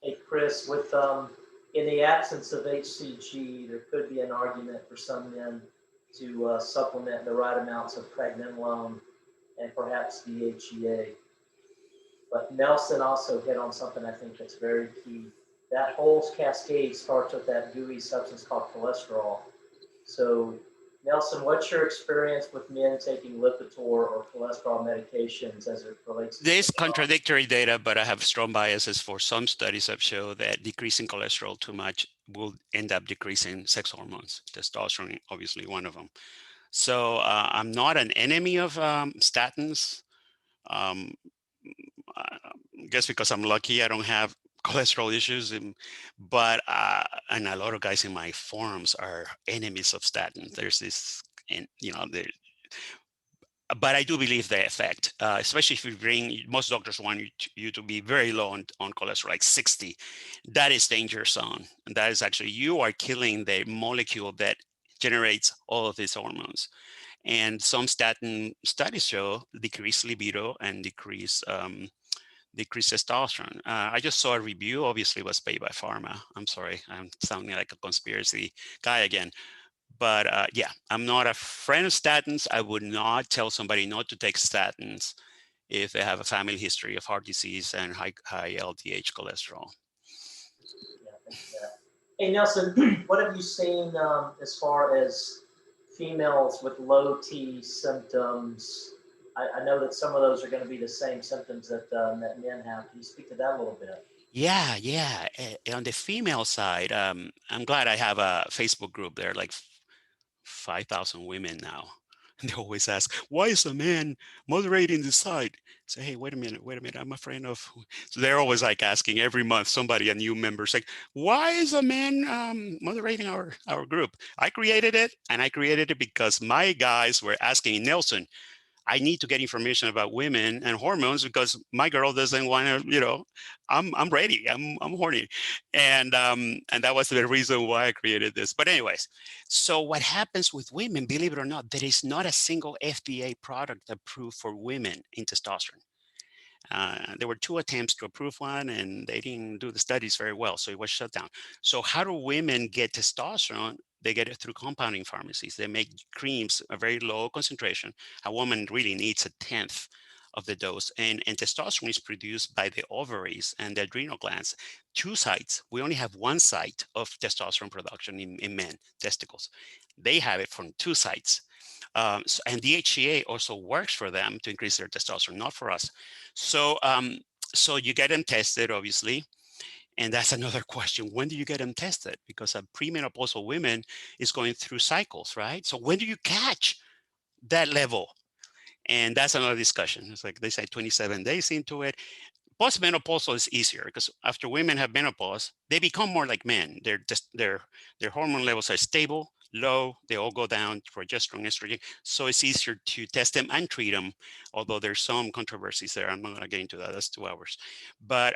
Hey, Chris, in the absence of HCG, there could be an argument for some men to supplement the right amounts of pregnenolone and perhaps DHEA. But Nelson also hit on something I think that's very key. That whole cascade starts with that gooey substance called cholesterol. So, Nelson, what's your experience with men taking Lipitor or cholesterol medications as it relates to There's testosterone? contradictory data, but I have strong biases for some studies that show that decreasing cholesterol too much will end up decreasing sex hormones, testosterone, obviously one of them. So I'm not an enemy of statins. Um, I guess because I'm lucky, I don't have cholesterol issues, but and a lot of guys in my forums are enemies of statins. There's this, and but I do believe they affect, especially if you bring, most doctors want you to be very low on cholesterol, like 60. That is danger zone. And that is actually, you are killing the molecule that generates all of these hormones. And some statin studies show decreased libido and decreased testosterone. I just saw a review, obviously it was paid by pharma. I'm sorry, I'm sounding like a conspiracy guy again. But yeah, I'm not a friend of statins. I would not tell somebody not to take statins if they have a family history of heart disease and high LDH cholesterol. Yeah, thank you for that. Hey, Nelson, what have you seen as far as females with low T symptoms? I know that some of those are going to be the same symptoms that men have. Can you speak to that a little bit? Yeah. On the female side, I'm glad I have a Facebook group there, like 5,000 women now. And they always ask, why is a man moderating the site? Say, hey, wait a minute, I'm a friend of. So they're always like asking every month, somebody, a new member, saying, why is a man moderating our group? I created it, and I created it because my guys were asking Nelson, I need to get information about women and hormones because my girl doesn't want to, I'm ready. I'm horny. And that was the reason why I created this. But anyways, so what happens with women, believe it or not, there is not a single FDA product approved for women in testosterone. There were 2 attempts to approve one and they didn't do the studies very well. So it was shut down. So how do women get testosterone? They get it through compounding pharmacies. They make creams a very low concentration. A woman really needs 1/10 of the dose. And testosterone is produced by the ovaries and the adrenal glands. 2 sites. We only have 1 site of testosterone production in men, testicles. They have it from 2 sites. And DHEA also works for them to increase their testosterone, not for us. So, so you get them tested, obviously. And that's another question. When do you get them tested? Because a premenopausal woman is going through cycles, right? So when do you catch that level? And that's another discussion. It's like they say 27 days into it. Postmenopausal is easier because after women have menopause, they become more like men. Their hormone levels are stable, low. They all go down, progesterone, estrogen. So it's easier to test them and treat them. Although there's some controversies there, I'm not going to get into that. That's 2 hours. But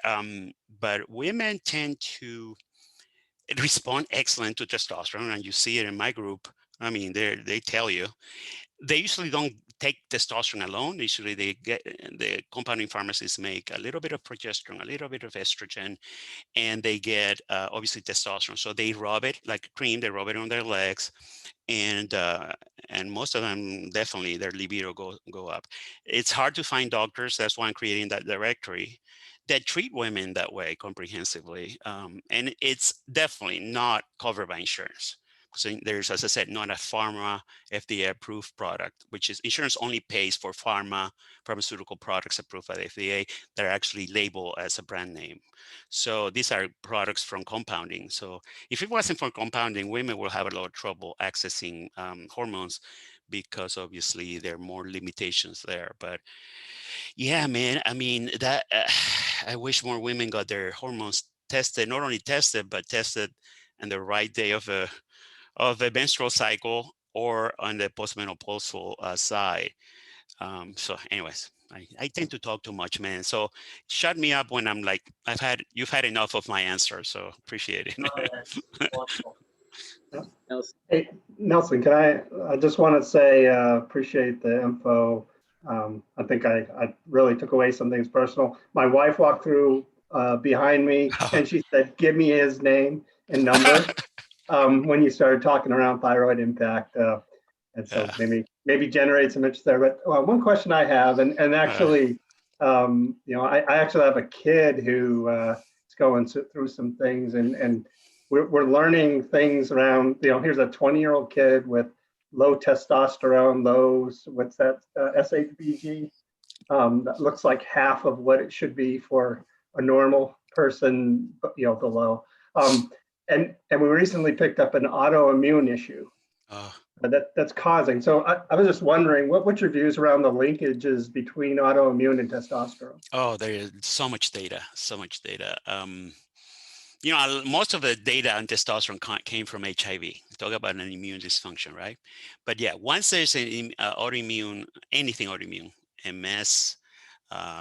women tend to respond excellent to testosterone, and you see it in my group. I mean, they tell you. They usually don't take testosterone alone. Usually they get, the compounding pharmacies make a little bit of progesterone, a little bit of estrogen, and they get obviously testosterone. So they rub it like a cream, they rub it on their legs, and most of them definitely their libido go up. It's hard to find doctors. That's why I'm creating that directory that treat women that way comprehensively. And it's definitely not covered by insurance. So there's, as I said, not a pharma FDA approved product, which is insurance only pays for pharmaceutical products approved by the FDA that are actually labeled as a brand name. So these are products from compounding. So if it wasn't for compounding, women will have a lot of trouble accessing hormones because obviously there are more limitations there. But yeah, man, I mean, that I wish more women got their hormones tested, not only tested, but tested on the right day of the menstrual cycle or on the postmenopausal side. So anyways, I tend to talk too much, man. So shut me up when I'm like, you've had enough of my answer. So appreciate it. Wonderful. Hey, Nelson, I just want to say, appreciate the info. I think I really took away some things personal. My wife walked through behind me and she said, give me his name and number when you started talking around thyroid impact. And so maybe generate some interest there. But one question I have, and actually, I actually have a kid who is going through some things, and we're learning things around, here's a 20-year-old kid with low testosterone, what's that, SHBG, that looks like half of what it should be for a normal person, below. And we recently picked up an autoimmune issue that's causing. So I was just wondering, what's your views around the linkages between autoimmune and testosterone? Oh, there is so much data, so much data. Most of the data on testosterone came from HIV. Talk about an immune dysfunction, right? But yeah, once there's an autoimmune, anything autoimmune, MS,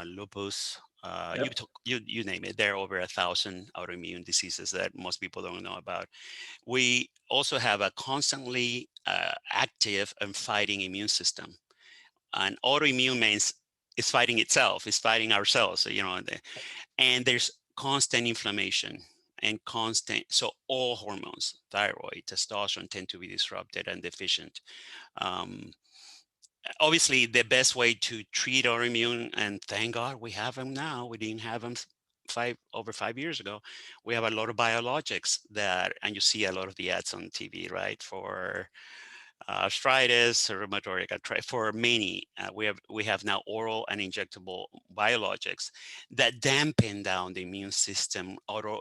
lupus, you name it, there are over 1,000 autoimmune diseases that most people don't know about. We also have a constantly active and fighting immune system. And autoimmune means it's fighting itself, it's fighting ourselves, and there's constant inflammation and so all hormones, thyroid, testosterone, tend to be disrupted and deficient. Obviously, the best way to treat autoimmune, and thank God we have them now, we didn't have them over 5 years ago. We have a lot of biologics and you see a lot of the ads on TV, right? For arthritis, rheumatoid arthritis, for many, we have now oral and injectable biologics that dampen down the immune system auto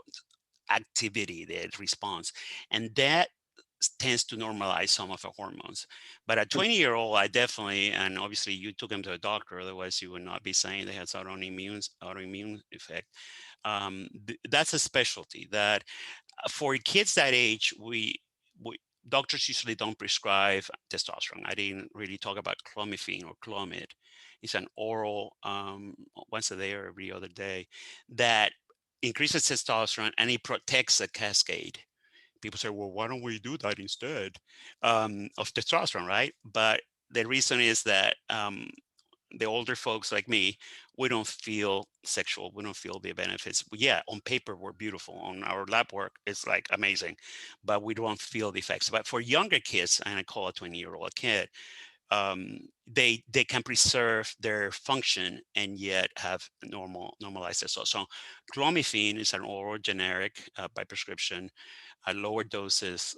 activity, the response, and that tends to normalize some of the hormones. But a 20-year-old, I definitely, and obviously you took him to a doctor, otherwise you would not be saying they had some autoimmune effect. That's a specialty that for kids that age, we doctors usually don't prescribe testosterone. I didn't really talk about clomiphene or Clomid. It's an oral, once a day or every other day, that increases testosterone and it protects the cascade. People say, well, why don't we do that instead of testosterone, right? But the reason is that the older folks like me, we don't feel sexual. We don't feel the benefits. But yeah, on paper, we're beautiful. On our lab work, it's like amazing, but we don't feel the effects. But for younger kids, and I call a 20-year-old kid, they can preserve their function and yet have normalized testosterone. So clomiphene is an oral generic by prescription. At lower doses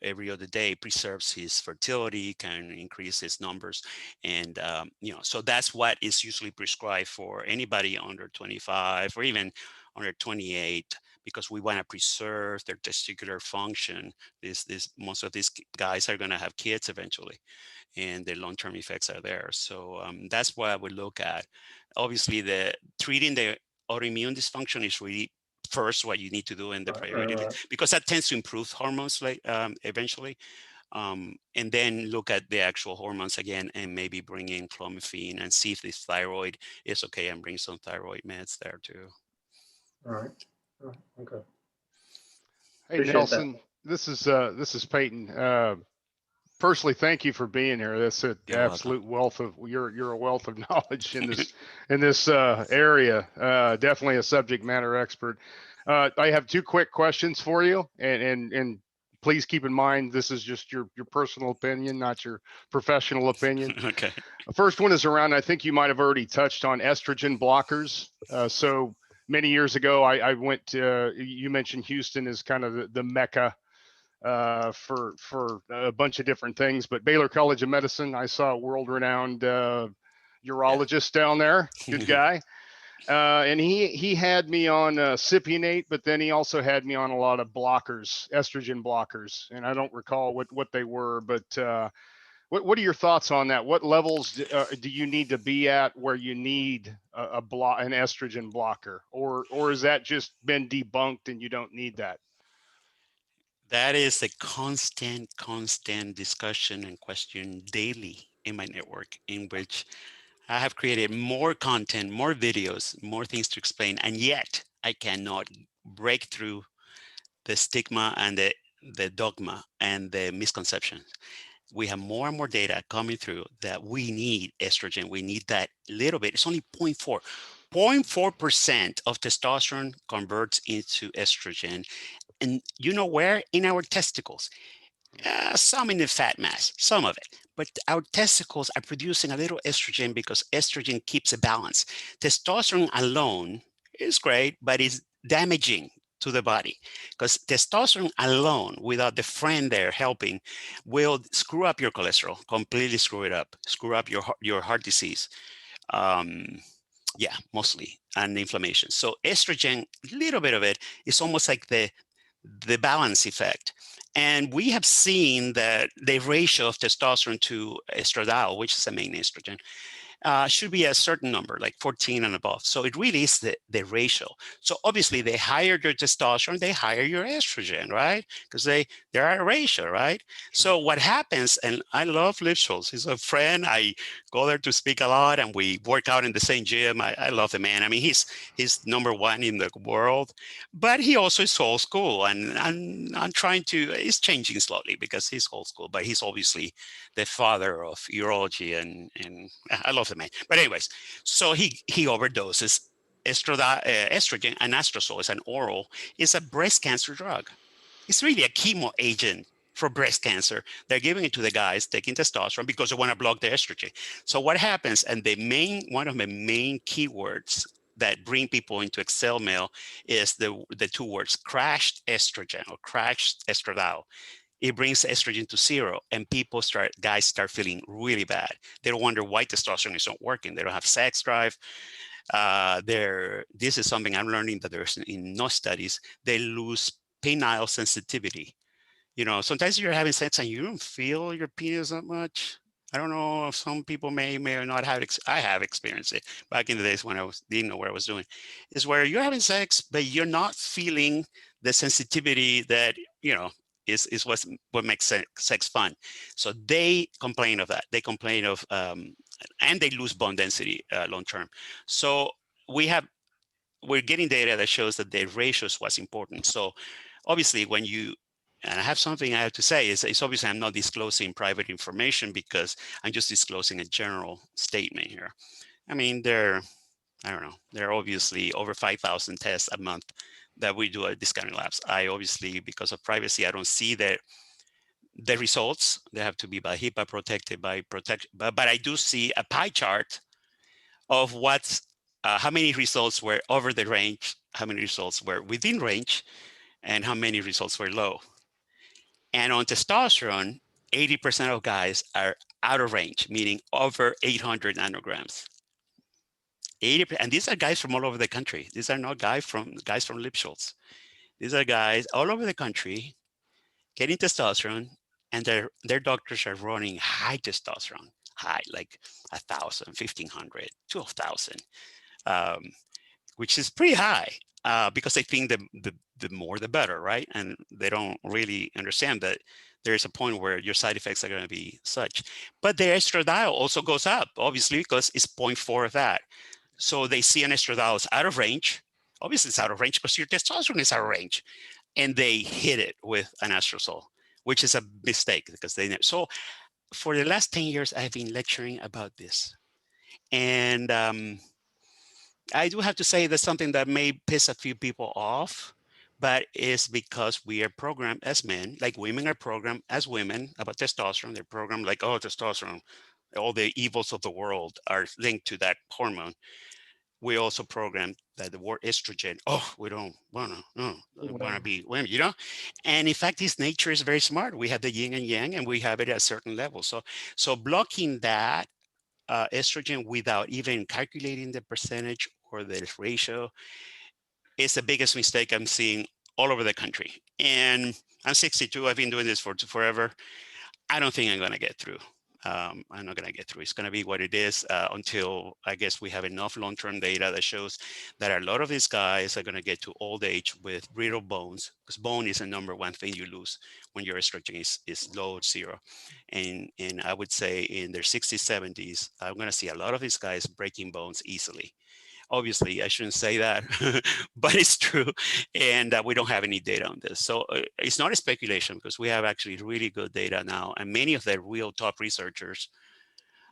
every other day preserves his fertility, can increase his numbers, and so that's what is usually prescribed for anybody under 25 or even under 28, because we want to preserve their testicular function. Most of these guys are going to have kids eventually, and the long-term effects are there. So that's what I would look at. Obviously, treating the autoimmune dysfunction is really first what you need to do in the priority list, because that tends to improve hormones eventually. And then look at the actual hormones again and maybe bring in clomiphene and see if this thyroid is okay and bring some thyroid meds there too. All right. Okay. Hey, Nelson, this is Peyton. Firstly, thank you for being here. That's an absolute wealth of you're a wealth of knowledge in this area. Definitely a subject matter expert. I have two quick questions for you, and please keep in mind this is just your personal opinion, not your professional opinion. Okay. The first one is around, I think you might have already touched on estrogen blockers. So many years ago, I went to, you mentioned Houston is kind of the mecca for a bunch of different things, but Baylor College of Medicine, I saw a world-renowned urologist down there, good guy. And he had me on Cypionate, but then he also had me on a lot of blockers, estrogen blockers. And I don't recall what they were, but what are your thoughts on that? What levels do you need to be at where you need an estrogen blocker, or has that just been debunked and you don't need that? That is a constant discussion and question daily in my network, in which I have created more content, more videos, more things to explain, and yet I cannot break through the stigma and the dogma and the misconceptions. We have more and more data coming through that we need estrogen. We need that little bit. It's only 0.4. 0.4% of testosterone converts into estrogen. And you know where? In our testicles. Some in the fat mass, some of it. But our testicles are producing a little estrogen because estrogen keeps a balance. Testosterone alone is great, but it's damaging to the body because testosterone alone, without the friend there helping, will screw up your cholesterol, completely screw up your heart disease. Um, yeah, mostly, and inflammation. So estrogen, a little bit of it is almost like the balance effect. And we have seen that the ratio of testosterone to estradiol, which is the main estrogen, should be a certain number, like 14 and above. So it really is the ratio. So obviously, the higher your testosterone, the higher your estrogen, right? Because there are a ratio, right? So what happens, and I love Lipschultz. He's a friend. I go there to speak a lot, and we work out in the same gym. I love the man. I mean, he's number one in the world, but he also is old school, and I'm trying to. He's changing slowly because he's old school, but he's obviously the father of urology, and I love the man. But anyways, so he overdoses estrogen, and anastrozole is an oral, is a breast cancer drug. It's really a chemo agent for breast cancer. They're giving it to the guys taking testosterone because they want to block the estrogen. So what happens, and one of the main keywords that bring people into Excel mail is the two words crashed estrogen or crashed estradiol. It brings estrogen to zero, and guys start feeling really bad. They don't wonder why testosterone isn't working. They don't have sex drive. This is something I'm learning that there's in no studies. They lose penile sensitivity. Sometimes you're having sex and you don't feel your penis that much. I don't know if some people may or not have. I have experienced it back in the days when didn't know what I was doing. Is where you're having sex, but you're not feeling the sensitivity that is what makes sex fun. So they complain of that. They complain of and they lose bone density long term. So we're getting data that shows that the ratios was important. So obviously and I have something I have to say is obviously I'm not disclosing private information because I'm just disclosing a general statement here. I mean, I don't know, there are obviously over 5,000 tests a month that we do at discounting labs. I obviously, because of privacy, I don't see the results. They have to be by HIPAA protected but I do see a pie chart of how many results were over the range, how many results were within range, and how many results were low. And on testosterone, 80% of guys are out of range, meaning over 800 nanograms. 80%, and these are guys from all over the country. These are not guys from Lipschultz. These are guys all over the country getting testosterone, and their doctors are running high testosterone, high, like 1,000, 1,500, 12,000, which is pretty high because they think the more the better, right? And they don't really understand that there's a point where your side effects are going to be such. But their estradiol also goes up, obviously, because it's 0.4 of that. So they see an estradiol is out of range. Obviously, it's out of range because your testosterone is out of range. And they hit it with an anastrozole, which is a mistake because so for the last 10 years, I've been lecturing about this. And I do have to say that's something that may piss a few people off, but it's because we are programmed as men, like women are programmed as women about testosterone. They're programmed like, oh, testosterone, all the evils of the world are linked to that hormone. We also programmed that the word estrogen, oh, we don't want to be women, And in fact, this nature is very smart. We have the yin and yang, and we have it at a certain level. So blocking that estrogen without even calculating the percentage or the ratio is the biggest mistake I'm seeing all over the country. And I'm 62. I've been doing this for forever. I don't think I'm going to get through. I'm not going to get through. It's going to be what it is until I guess we have enough long-term data that shows that a lot of these guys are going to get to old age with brittle bones, because bone is the number one thing you lose when your estrogen is low, zero. And I would say in their 60s, 70s, I'm going to see a lot of these guys breaking bones easily. Obviously, I shouldn't say that, but it's true. And we don't have any data on this. So it's not a speculation because we have actually really good data now. And many of the real top researchers,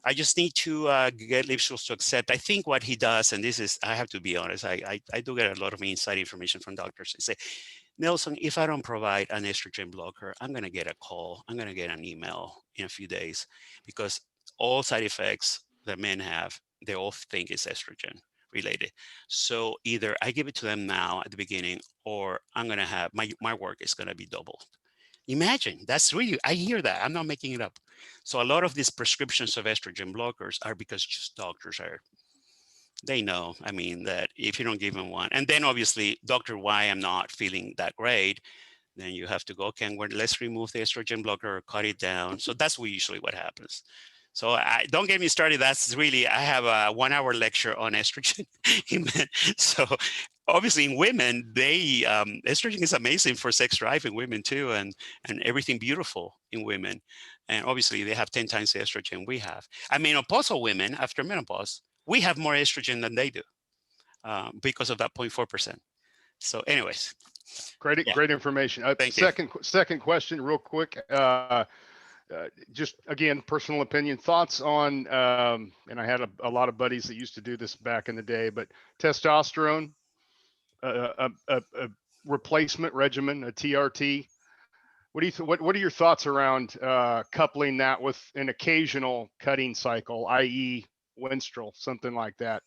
I just need to get Lipschultz to accept. I think what he does, and this is, I have to be honest, I do get a lot of inside information from doctors. They say Nelson, if I don't provide an estrogen blocker, I'm going to get a call. I'm going to get an email in a few days because all side effects that men have, they all think it's estrogen related. So either I give it to them now at the beginning, or I'm going to have my work is going to be doubled. Imagine, that's really, I hear that. I'm not making it up. So a lot of these prescriptions of estrogen blockers are because just doctors are, they know, I mean, that if you don't give them one, and then obviously, doctor, why I'm not feeling that great, then you have to go, okay, well, let's remove the estrogen blocker or cut it down. So that's usually what happens. So don't get me started. That's really, I have a 1 hour lecture on estrogen in men. So obviously in women, estrogen is amazing for sex drive in women too, and everything beautiful in women. And obviously they have 10 times the estrogen we have. I mean, menopausal women after menopause, we have more estrogen than they do because of that 0.4%. So anyways. Great, Yeah. great information. Thank you. Second question, real quick. Just again, personal opinion, thoughts on, and I had a lot of buddies that used to do this back in the day, but testosterone, a replacement regimen, a TRT. What are your thoughts around coupling that with an occasional cutting cycle, i.e., menstrual, something like that?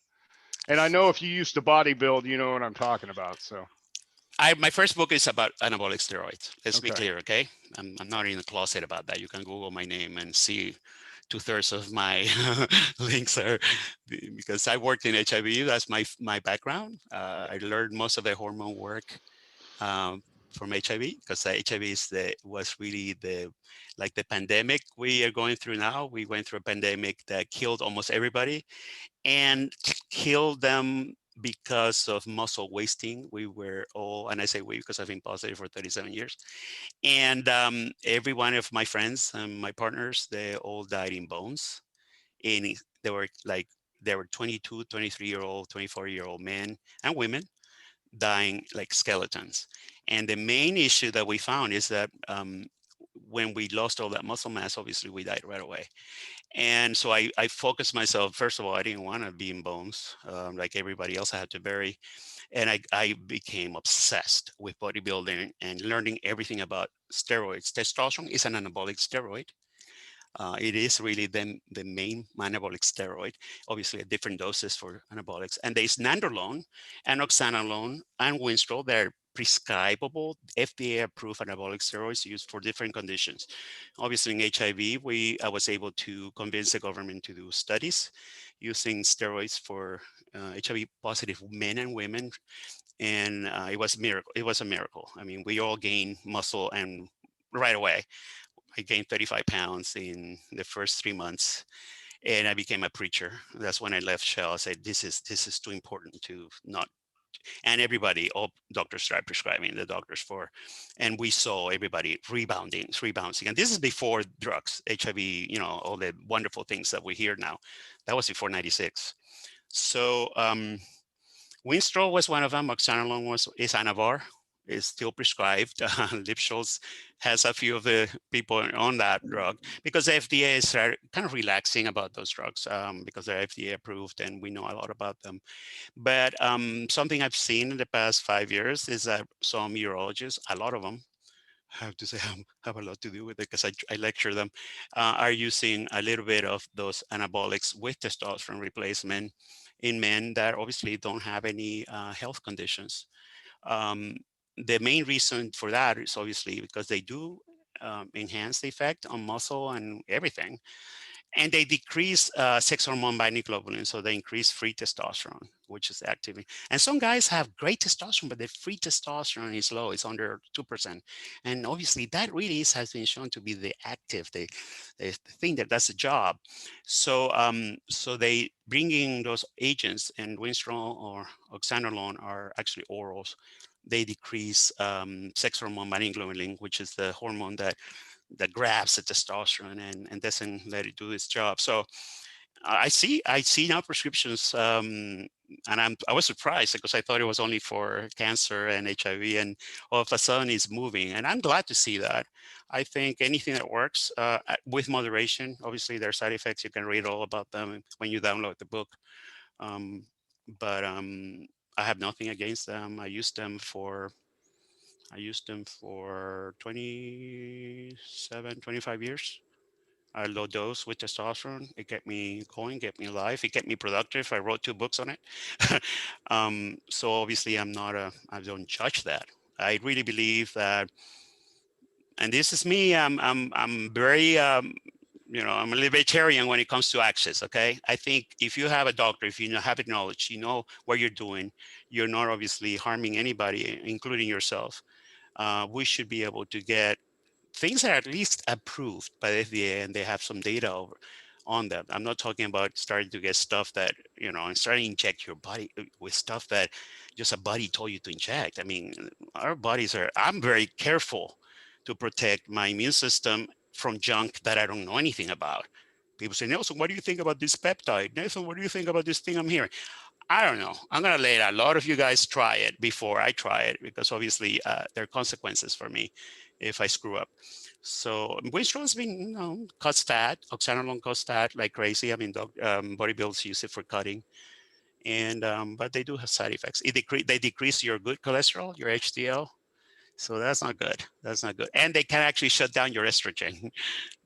And I know if you used to bodybuild, you know what I'm talking about. So. My first book is about anabolic steroids. Let's be Okay. clear, okay? I'm not in the closet about that. You can Google my name and see 2/3 of my links are because I worked in HIV. That's my background. I learned most of the hormone work from HIV because HIV was really like the pandemic we are going through now. We went through a pandemic that killed almost everybody and killed them because of muscle wasting. We were all, and I say we because I've been positive for 37 years. And every one of my friends and my partners, they all died in bones. And they were 22, 23-year-old, 24-year-old men and women dying like skeletons. And the main issue that we found is that when we lost all that muscle mass, obviously we died right away. And so I focused myself, first of all, I didn't want to be in bones like everybody else. I had to bury. And I became obsessed with bodybuilding and learning everything about steroids. Testosterone is an anabolic steroid. It is really the main anabolic steroid, obviously at different doses for anabolics. And there's nandrolone and oxandrolone and winstrol. They're prescribable, FDA-approved anabolic steroids used for different conditions. Obviously in HIV, I was able to convince the government to do studies using steroids for HIV-positive men and women. And it was a miracle. It was a miracle. I mean, we all gained muscle and right away. I gained 35 pounds in the first 3 months, and I became a preacher. That's when I left Shell. I said, this is too important to not. And everybody, all doctors started prescribing the doctors for, and we saw everybody rebounding. And this is before drugs, HIV, all the wonderful things that we hear now. That was before 96. So Winstrol was one of them. Oxandrolone is Anavar, is still prescribed. Lipschultz has a few of the people on that drug because the FDA is kind of relaxing about those drugs because they're FDA approved and we know a lot about them. But something I've seen in the past 5 years is that some urologists, a lot of them, I have to say have a lot to do with it because I lecture them, are using a little bit of those anabolics with testosterone replacement in men that obviously don't have any health conditions. Um, the main reason for that is obviously because they do enhance the effect on muscle and everything. And they decrease sex hormone binding globulin, so they increase free testosterone, which is active. And some guys have great testosterone, but the free testosterone is low; it's under 2%. And obviously, that really has been shown to be the active, the thing that does the job. So, so they bringing those agents, and winstrol or oxandrolone are actually orals. They decrease sex hormone binding globulin, which is the hormone that grabs the testosterone and doesn't let it do its job. So I see now prescriptions, and I was surprised because I thought it was only for cancer and HIV, and all of a sudden it's moving, and I'm glad to see that. I think anything that works with moderation. Obviously, there are side effects. You can read all about them when you download the book, but I have nothing against them. I use them for I used them for 27, 25 years. Low dose with testosterone. It kept me going, kept me alive. It kept me productive. I wrote 2 books on it. So obviously I don't judge that. I really believe that, and this is me, I'm very, I'm a libertarian when it comes to access. Okay. I think if you have a doctor, if you have the knowledge, you know what you're doing, you're not obviously harming anybody, including yourself. We should be able to get things that are at least approved by the FDA and they have some data on them. I'm not talking about starting to get stuff that, and starting to inject your body with stuff that just a buddy told you to inject. I mean, I'm very careful to protect my immune system from junk that I don't know anything about. People say, Nelson, what do you think about this peptide? Nelson, what do you think about this thing I'm hearing? I don't know. I'm going to let a lot of you guys try it before I try it, because obviously there are consequences for me if I screw up. So Winstrol's been, cuts fat, oxandrolone cuts fat like crazy. I mean, bodybuilders use it for cutting, and but they do have side effects. They decrease your good cholesterol, your HDL. So that's not good. That's not good. And they can actually shut down your estrogen,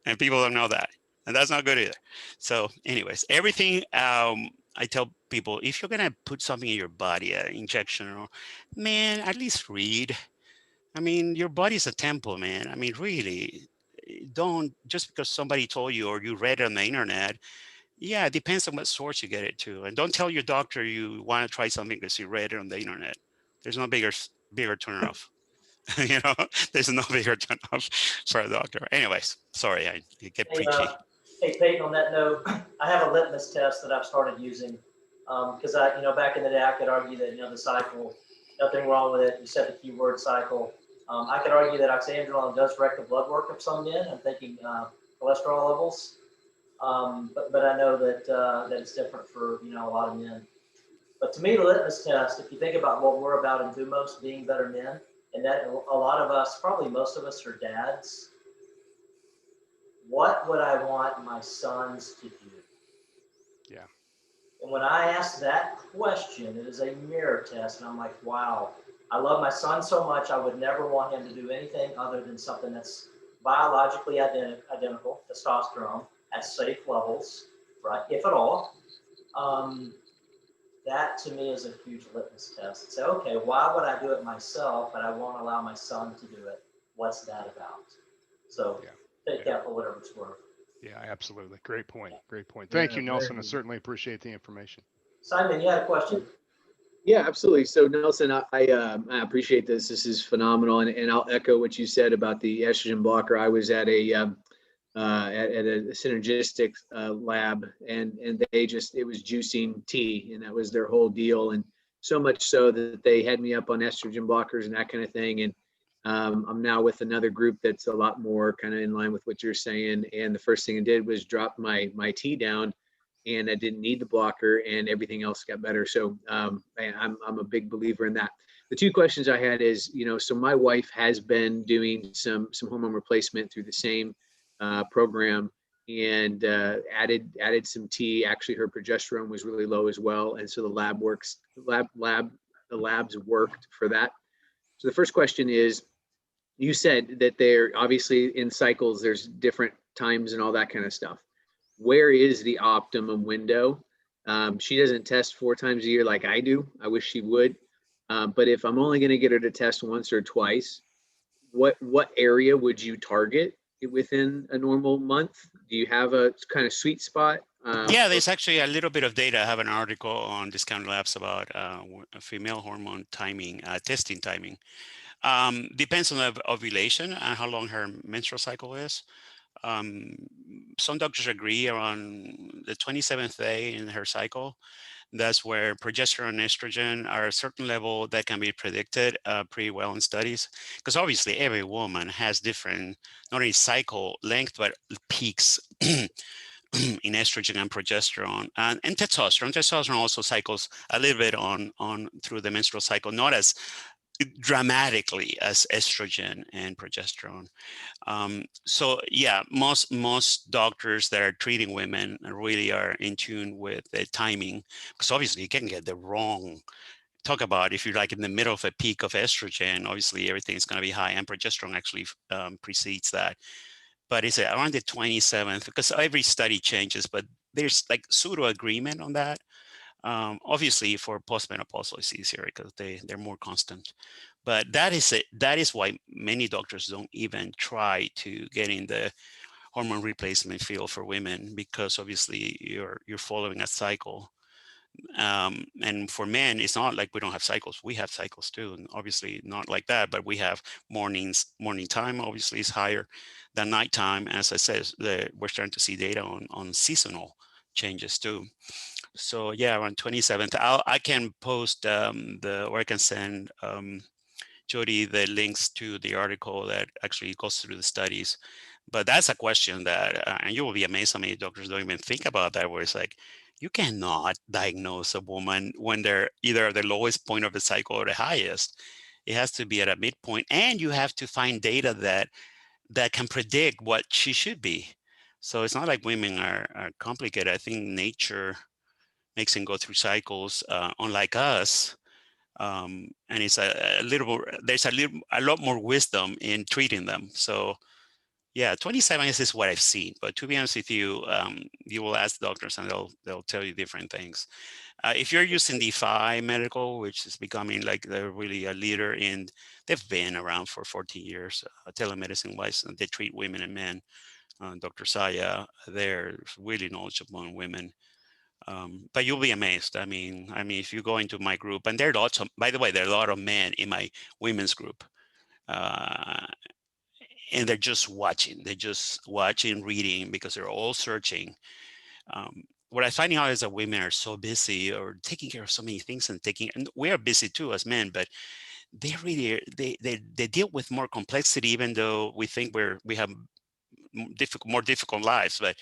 and people don't know that, and that's not good either. So, anyways, everything. I tell people, if you're gonna put something in your body, an injection, or man, at least read. I mean, your body's a temple, man. I mean, really, don't just because somebody told you or you read it on the internet. Yeah, it depends on what source you get it to, and don't tell your doctor you want to try something because you read it on the internet. There's no bigger turnoff. There's no bigger turnoff for a doctor. Anyways, sorry, I get Hey, preachy. hey, Peyton, on that note, I have a litmus test that I've started using because back in the day, I could argue that, the cycle, nothing wrong with it. You said the keyword cycle. I could argue that oxandrolone does wreck the blood work of some men. I'm thinking cholesterol levels. But I know that it's different for, a lot of men. But to me, the litmus test, if you think about what we're about in Thumos, being better men, and that a lot of us, probably most of us are dads, what would I want my sons to do? Yeah. And when I ask that question, it is a mirror test. And I'm like, wow, I love my son so much. I would never want him to do anything other than something that's biologically identical, testosterone, at safe levels, right? If at all. That to me is a huge litmus test. So, okay, why would I do it myself, but I won't allow my son to do it? What's that about? So take that for whatever it's worth. Yeah, absolutely. Great point. Great point. Thank you, Nelson. I certainly appreciate the information. Simon, you had a question? Yeah, absolutely. So Nelson, I appreciate this. This is phenomenal, and I'll echo what you said about the estrogen blocker. I was at a synergistic lab, and it was juicing tea, and that was their whole deal. And so much so that they had me up on estrogen blockers and that kind of thing. And I'm now with another group that's a lot more kind of in line with what you're saying. And the first thing I did was drop my tea down, and I didn't need the blocker, and everything else got better. So I'm a big believer in that. The 2 questions I had is, so my wife has been doing some hormone replacement through the same program, and added some tea. Actually, her progesterone was really low as well, and so the labs worked for that. So the first question is, you said that they're obviously in cycles, there's different times and all that kind of stuff. Where is the optimum window? She doesn't test 4 times a year like I do. I wish she would. But if I'm only going to get her to test once or twice, what area would you target within a normal month? Do you have a kind of sweet spot? Yeah, there's actually a little bit of data. I have an article on Discount Labs about female hormone timing, testing timing. Depends on the ovulation and how long her menstrual cycle is. Some doctors agree around the 27th day in her cycle. That's where progesterone and estrogen are a certain level that can be predicted pretty well in studies. Because obviously every woman has different, not only cycle length, but peaks in estrogen and progesterone and testosterone. Testosterone also cycles a little bit on through the menstrual cycle, not as dramatically as estrogen and progesterone. So yeah, most doctors that are treating women really are in tune with the timing, because obviously you can get the wrong talk about if you're like in the middle of a peak of estrogen, obviously everything's going to be high, and progesterone actually precedes that. But it's around the 27th, because every study changes, but there's like pseudo agreement on that. Obviously for postmenopausal it's easier because they're more constant. But that is it. That is why many doctors don't even try to get in the hormone replacement field for women, because obviously you're following a cycle. And for men, it's not like we don't have cycles. We have cycles too, and obviously not like that, but we have morning time obviously is higher than nighttime. As I said, we're starting to see data on seasonal changes too. So yeah, around 27th, I can post or I can send Jody the links to the article that actually goes through the studies. But that's a question that, and you will be amazed how many doctors don't even think about that, where it's like, you cannot diagnose a woman when they're either at the lowest point of the cycle or the highest. It has to be at a midpoint, and you have to find data that can predict what she should be. So it's not like women are complicated. I think nature makes them go through cycles, unlike us. And it's there's a lot more wisdom in treating them. So yeah, 27 is what I've seen. But to be honest with you, you will ask doctors and they'll tell you different things. If you're using DeFi Medical, which is becoming like they're really a leader in, they've been around for 14 years, telemedicine wise, and they treat women and men. Dr. Saya, they're really knowledgeable on women. But you'll be amazed. I mean, if you go into my group, and there are lots of, by the way, there are a lot of men in my women's group. And they're just watching, reading, because they're all searching. What I find out is that women are so busy or taking care of so many things and we are busy too as men, but they really, they deal with more complexity, even though we think we have more difficult lives, but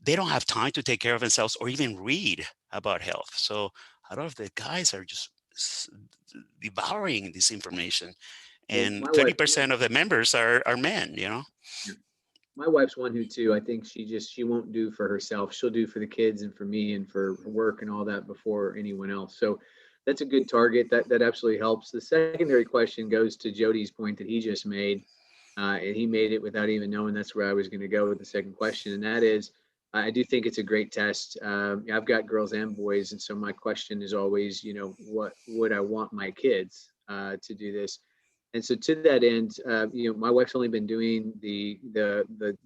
they don't have time to take care of themselves or even read about health. So a lot of the guys are just devouring this information. And 30% of the members are men, Yeah. My wife's one who too, I think she won't do for herself. She'll do for the kids and for me and for work and all that before anyone else. So that's a good target. That absolutely helps. The secondary question goes to Jody's point that he just made. And he made it without even knowing that's where I was going to go with the second question. And that is, I do think it's a great test. I've got girls and boys. And so my question is always, what would I want my kids to do this? And so to that end, my wife's only been doing the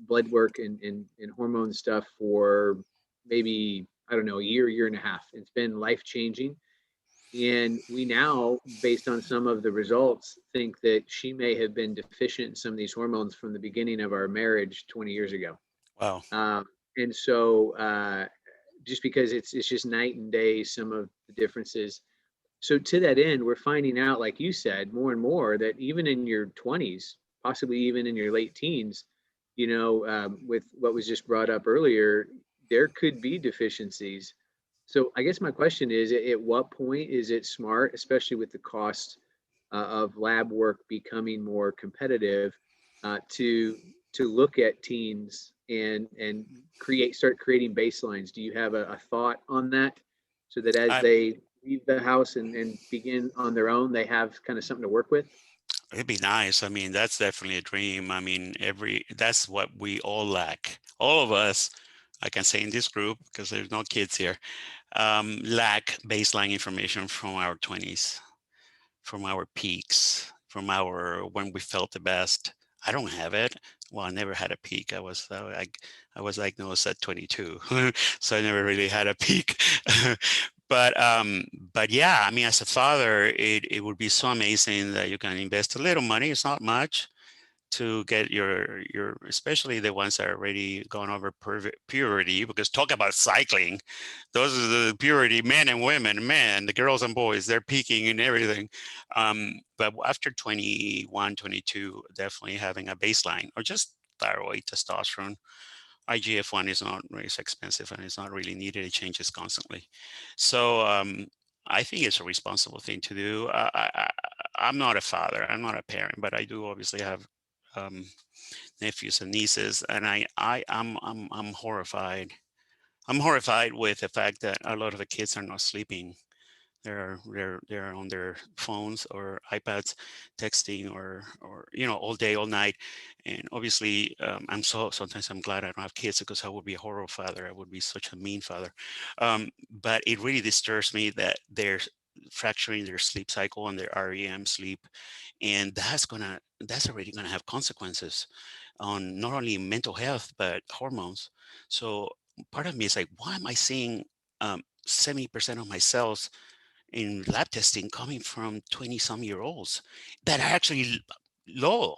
blood work and hormone stuff for maybe, I don't know, a year and a half. It's been life changing. And we now, based on some of the results, think that she may have been deficient in some of these hormones from the beginning of our marriage 20 years ago. Wow. And so just because it's just night and day, some of the differences. So to that end, we're finding out, like you said, more and more that even in your 20s, possibly even in your late teens, with what was just brought up earlier, there could be deficiencies. So I guess my question is, at what point is it smart, especially with the cost of lab work becoming more competitive, to look at teens and start creating baselines? Do you have a thought on that, so that as they leave the house and begin on their own, they have kind of something to work with? It'd be nice. I mean, that's definitely a dream. I mean, that's what we all lack. All of us, I can say in this group, because there's no kids here, lack baseline information from our 20s, from our peaks, from when we felt the best. I don't have it. Well, I never had a peak. I was diagnosed at 22, so I never really had a peak. But yeah, I mean, as a father, it would be so amazing that you can invest a little money. It's not much to get your especially the ones that are already gone over puberty, because talk about cycling, those are the puberty, men and women, the girls and boys, they're peaking and everything. But after 21, 22, definitely having a baseline, or just thyroid, testosterone. IGF-1 is not really expensive and it's not really needed. It changes constantly. So I think it's a responsible thing to do. I'm not a father, I'm not a parent, but I do obviously have nephews and nieces, and I'm horrified. I'm horrified with the fact that a lot of the kids are not sleeping They're on their phones or iPads, texting or all day, all night. And obviously, sometimes I'm glad I don't have kids, because I would be a horrible father. I would be such a mean father. But it really disturbs me that they're fracturing their sleep cycle and their REM sleep, and that's already gonna have consequences on not only mental health but hormones. So part of me is like, why am I seeing 70% of my cells in lab testing coming from 20-some-year-olds that are actually low?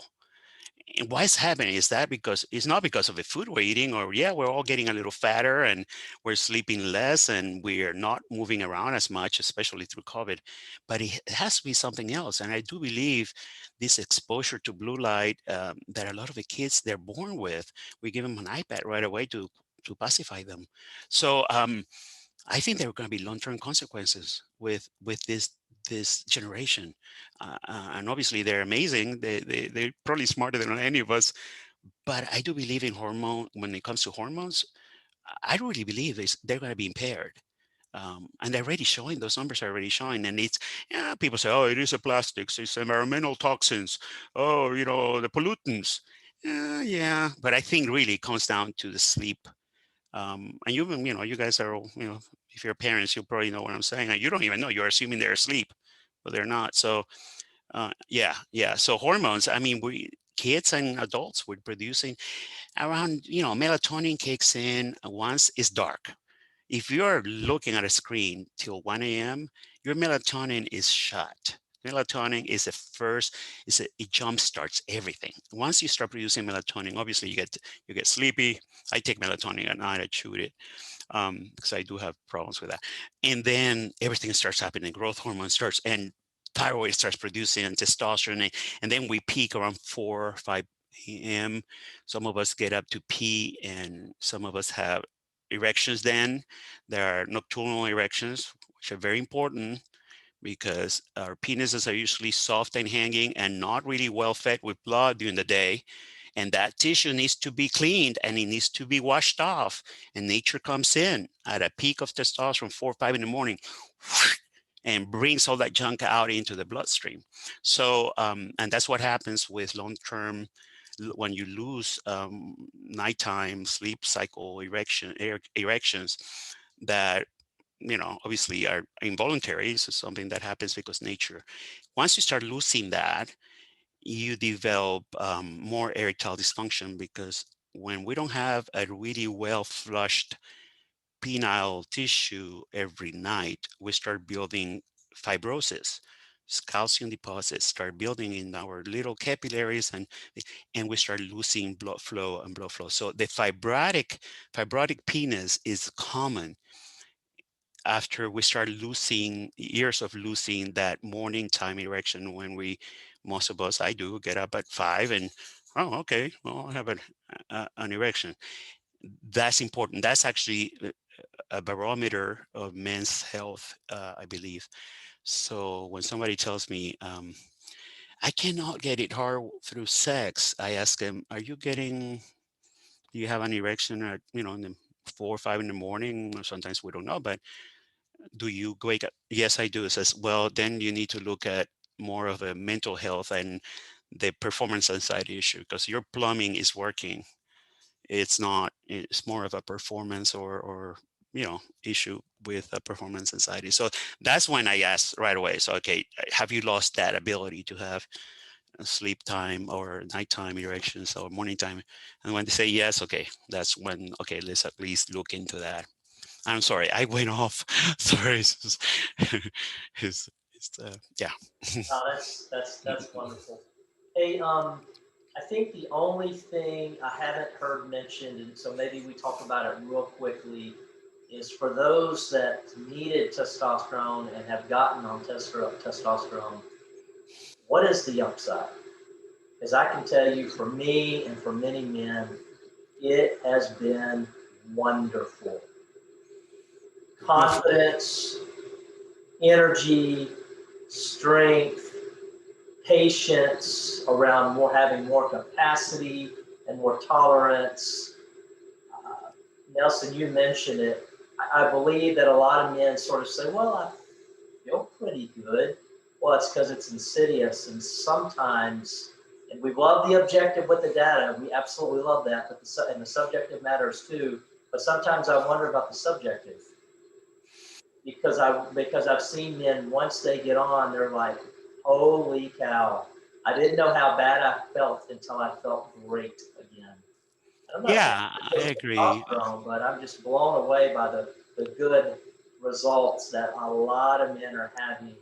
And why it's happening is that because it's not because of the food we're eating, or we're all getting a little fatter and we're sleeping less and we're not moving around as much, especially through COVID, but it has to be something else. And I do believe this exposure to blue light that a lot of the kids they're born with, we give them an iPad right away to pacify them. So I think there are going to be long-term consequences with this generation, and obviously they're amazing. They're probably smarter than any of us. But I do believe in hormone. When it comes to hormones, I really believe they're going to be impaired. And they're already showing, those numbers are already showing. And it's, people say, oh, it is the plastics, it's environmental toxins, oh, the pollutants. Yeah, but I think really it comes down to the sleep. And you guys are, if you're parents, you probably know what I'm saying. You don't even know, you're assuming they're asleep, but they're not. So yeah. So hormones, I mean, kids and adults, we're producing around, melatonin kicks in once it's dark. If you're looking at a screen till 1 a.m., your melatonin is shut. Melatonin is the first, it jump starts everything. Once you start producing melatonin, obviously you get sleepy. I take melatonin at night, I chew it because I do have problems with that. And then everything starts happening. Growth hormone starts, and thyroid starts producing and testosterone. And then we peak around 4 or 5 a.m. Some of us get up to pee, and some of us have erections then. There are nocturnal erections, which are very important because our penises are usually soft and hanging and not really well fed with blood during the day. And that tissue needs to be cleaned and it needs to be washed off. And nature comes in at a peak of testosterone, 4 or 5 in the morning, and brings all that junk out into the bloodstream. So, and that's what happens with long-term, when you lose nighttime sleep cycle erections that, obviously are involuntary. So something that happens because nature. Once you start losing that, you develop more erectile dysfunction, because when we don't have a really well flushed penile tissue every night, we start building fibrosis. Calcium deposits start building in our little capillaries, and we start losing blood flow and blood flow. So the fibrotic penis is common after we start losing years of losing that morning time erection, when most of us, I do, get up at 5 and, oh, okay, well, I have an erection. That's important. That's actually a barometer of men's health, I believe. So when somebody tells me, I cannot get it hard through sex, I ask them, do you have an erection at, in the 4 or 5 in the morning? Or sometimes we don't know, but do you wake up? Yes, I do. It says, well, then you need to look at more of a mental health and the performance anxiety issue, because your plumbing is working. It's more of a performance or issue with a performance anxiety. So that's when I asked right away. So, okay, have you lost that ability to have sleep time or nighttime erections or morning time? And when they say yes, okay, that's when, okay, let's at least look into that. I'm sorry, I went off. Sorry, yeah. That's wonderful. Hey, I think the only thing I haven't heard mentioned, and so maybe we talk about it real quickly, is for those that needed testosterone and have gotten on testosterone, what is the upside? Because I can tell you, for me and for many men, it has been wonderful. Confidence, energy, strength, patience around having more capacity and more tolerance. Nelson, you mentioned it. I believe that a lot of men sort of say, well, feel pretty good. Well, it's because it's insidious, and sometimes, and we love the objective with the data. We absolutely love that, but and the subjective matters too. But sometimes I wonder about the subjective because I've seen men once they get on, they're like, holy cow! I didn't know how bad I felt until I felt great again. I'm not saying Yeah, I it's agree. testosterone, but I'm just blown away by the good results that a lot of men are having.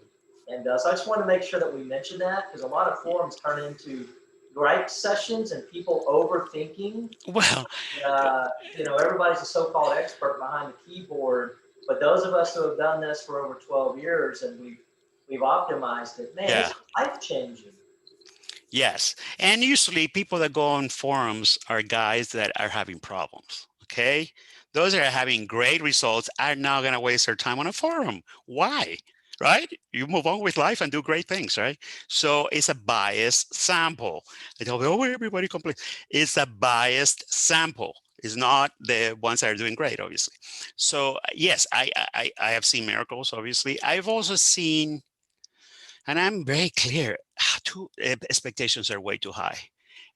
And so I just want to make sure that we mention that because a lot of forums turn into gripe sessions and people overthinking. Well, Everybody's a so-called expert behind the keyboard, but those of us who have done this for over 12 years and we've optimized it, man, yeah. it's life-changing. Yes. And usually people that go on forums are guys that are having problems. Okay. Those that are having great results are not going to waste their time on a forum. Why? Right? You move on with life and do great things, right? So it's a biased sample. They tell me, oh, everybody complains. It's a biased sample. It's not the ones that are doing great, obviously. So yes, I have seen miracles, obviously. I've also seen, and I'm very clear, expectations are way too high.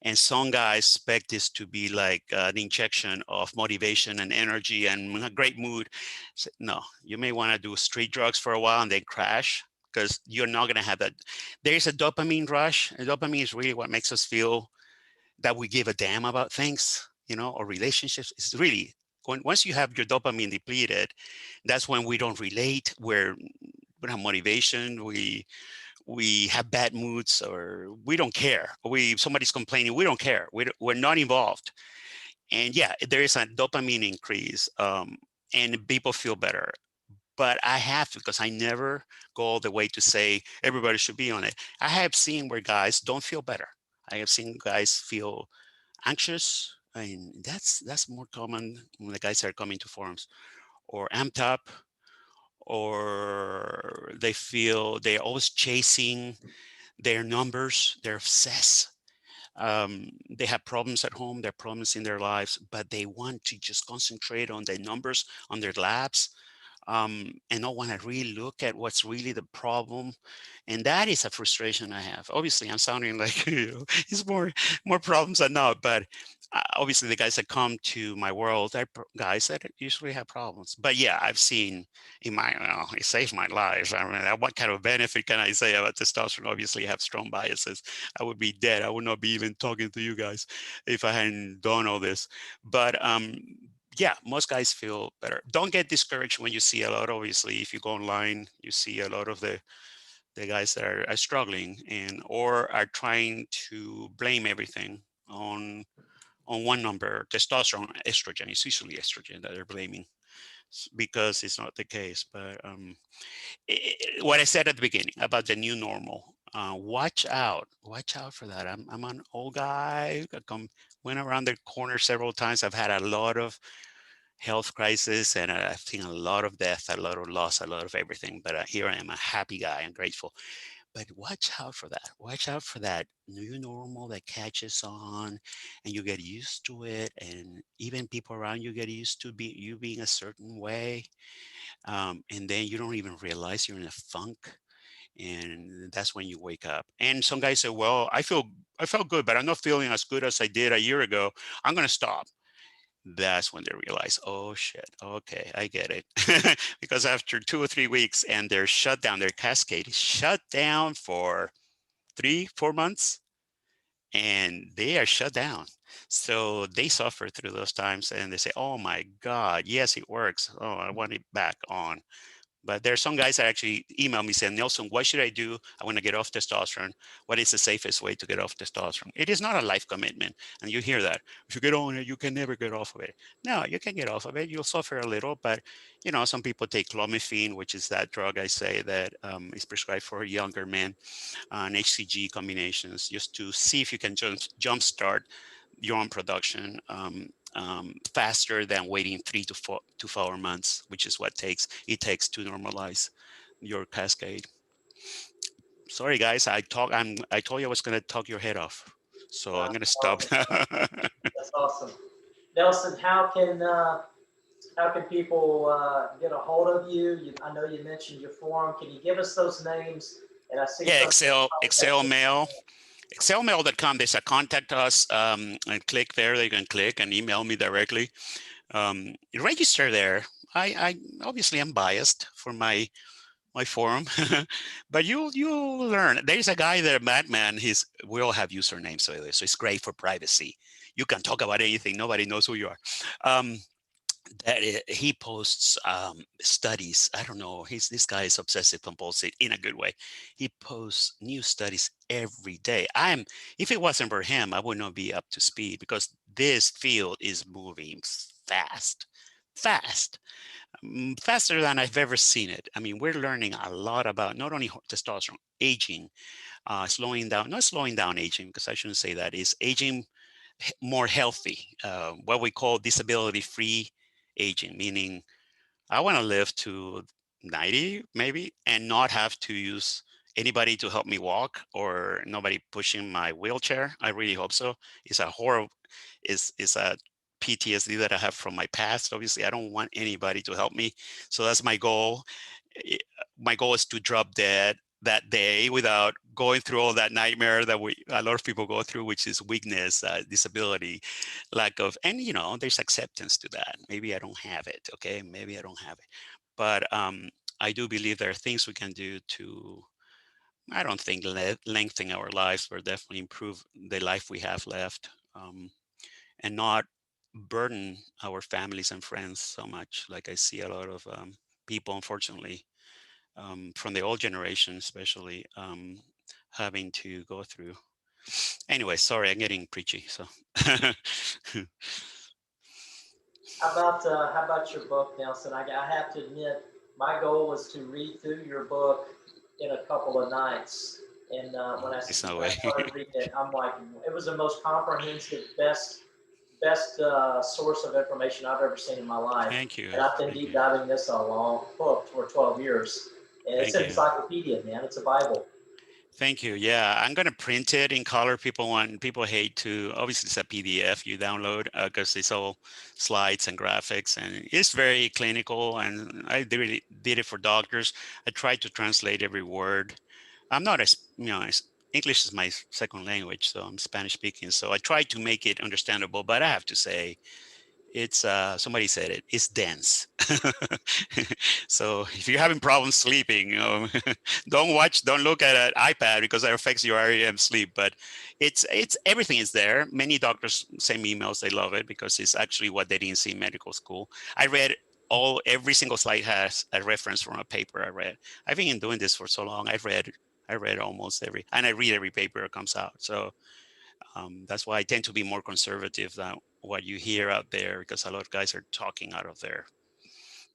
And some guys expect this to be like an injection of motivation and energy and a great mood. So, no, you may want to do street drugs for a while and then crash because you're not going to have that. There's a dopamine rush. And dopamine is really what makes us feel that we give a damn about things, or relationships. It's really, once you have your dopamine depleted, that's when we don't relate. We don't have motivation. We have bad moods, or we don't care. Somebody's complaining, we don't care. We're not involved. And yeah, there is a dopamine increase, and people feel better. But I have to, because I never go all the way to say everybody should be on it. I have seen where guys don't feel better. I have seen guys feel anxious, and that's more common when the guys are coming to forums, or amped up, or they feel they're always chasing their numbers, they're obsessed. They have problems at home, there are problems in their lives, but they want to just concentrate on the numbers on their labs, and not want to really look at what's really the problem. And that is a frustration I have. Obviously, I'm sounding like it's more problems than not, but obviously the guys that come to my world are guys that usually have problems. But yeah, I've seen it saved my life. I mean, what kind of benefit can I say about testosterone? Obviously, I have strong biases. I would be dead. I would not be even talking to you guys if I hadn't done all this. But yeah, most guys feel better. Don't get discouraged when you see a lot. Obviously, if you go online, you see a lot of the guys that are struggling or are trying to blame everything on one number, testosterone, estrogen. It's usually estrogen that they're blaming because it's not the case. But what I said at the beginning about the new normal, watch out for that. I'm an old guy. Went around the corner several times. I've had a lot of health crisis, and I've seen a lot of death, a lot of loss, a lot of everything. But here I am, a happy guy. I'm grateful. But watch out for that. Watch out for that new normal that catches on, and you get used to it, and even people around you get used to you being a certain way, and then you don't even realize you're in a funk, and that's when you wake up. And some guys say, "Well, I felt good, but I'm not feeling as good as I did a year ago. I'm going to stop." That's when they realize, oh shit, okay, I get it. Because after 2 or 3 weeks and they're shut down, their cascade is shut down for 3-4 months, and they are shut down. So they suffer through those times and they say, oh my God, yes, it works. Oh, I want it back on. But there are some guys that actually email me saying, Nelson, what should I do? I want to get off testosterone. What is the safest way to get off testosterone? It is not a life commitment. And you hear that. If you get on it, you can never get off of it. No, you can get off of it. You'll suffer a little. But, some people take clomiphene, which is that drug I say that is prescribed for younger men, and HCG combinations, just to see if you can jumpstart your own production faster than waiting 3 to 4 months, which is what it takes to normalize your cascade. Sorry, guys, I told you I was going to talk your head off, so I'm going to stop. That's awesome. Nelson, how can How can people get a hold of you? I know you mentioned your forum. Can you give us those names? And I see Yeah, some. Excel mail. Excelmail.com, there's a contact us, and click there. You can click and email me directly. Register there. I obviously I'm biased for my forum, but you'll learn. There's a guy there, Madman. We all have usernames, so it's great for privacy. You can talk about anything. Nobody knows who you are. He posts studies. I don't know. This guy is obsessive compulsive in a good way. He posts new studies every day. If it wasn't for him, I would not be up to speed because this field is moving fast, faster than I've ever seen it. I mean, we're learning a lot about not only testosterone, aging, slowing down, not slowing down aging, because I shouldn't say that, is aging more healthy, what we call disability-free aging, meaning I want to live to 90 maybe and not have to use anybody to help me walk or nobody pushing my wheelchair. I really hope so. It's a horrible, it's a PTSD that I have from my past. Obviously, I don't want anybody to help me. So that's my goal. My goal is to drop dead that day without going through all that nightmare that a lot of people go through, which is weakness, disability, lack of, and there's acceptance to that. Maybe I don't have it. Okay, maybe I don't have it, but I do believe there are things we can do to, I don't think lengthen our lives, but definitely improve the life we have left, and not burden our families and friends so much. Like I see a lot of people, unfortunately, from the old generation, especially, having to go through. Anyway, sorry, I'm getting preachy. So, How about your book, Nelson? I have to admit, my goal was to read through your book in a couple of nights. And when it's no when I way. started reading it, I'm like, it was the most comprehensive, best source of information I've ever seen in my life. Thank you. And I've been Thank deep you. diving this a long book for 12 years. And it's Thank an you. encyclopedia, man. It's a Bible. Thank you. Yeah, I'm gonna print it in color. People hate to, obviously it's a PDF you download because it's all slides and graphics, and it's very clinical. And I really did it for doctors. I tried to translate every word. I'm not as, English is my second language, so I'm Spanish speaking. So I tried to make it understandable, but I have to say, it's somebody said it's dense. So if you're having problems sleeping, don't look at an iPad because that affects your REM sleep. But it's everything is there. Many doctors send me emails, they love it because it's actually what they didn't see in medical school. I read every single slide has a reference from a paper I read. I've been doing this for so long. I read almost every, and I read every paper that comes out. So that's why I tend to be more conservative than what you hear out there, because a lot of guys are talking out of there.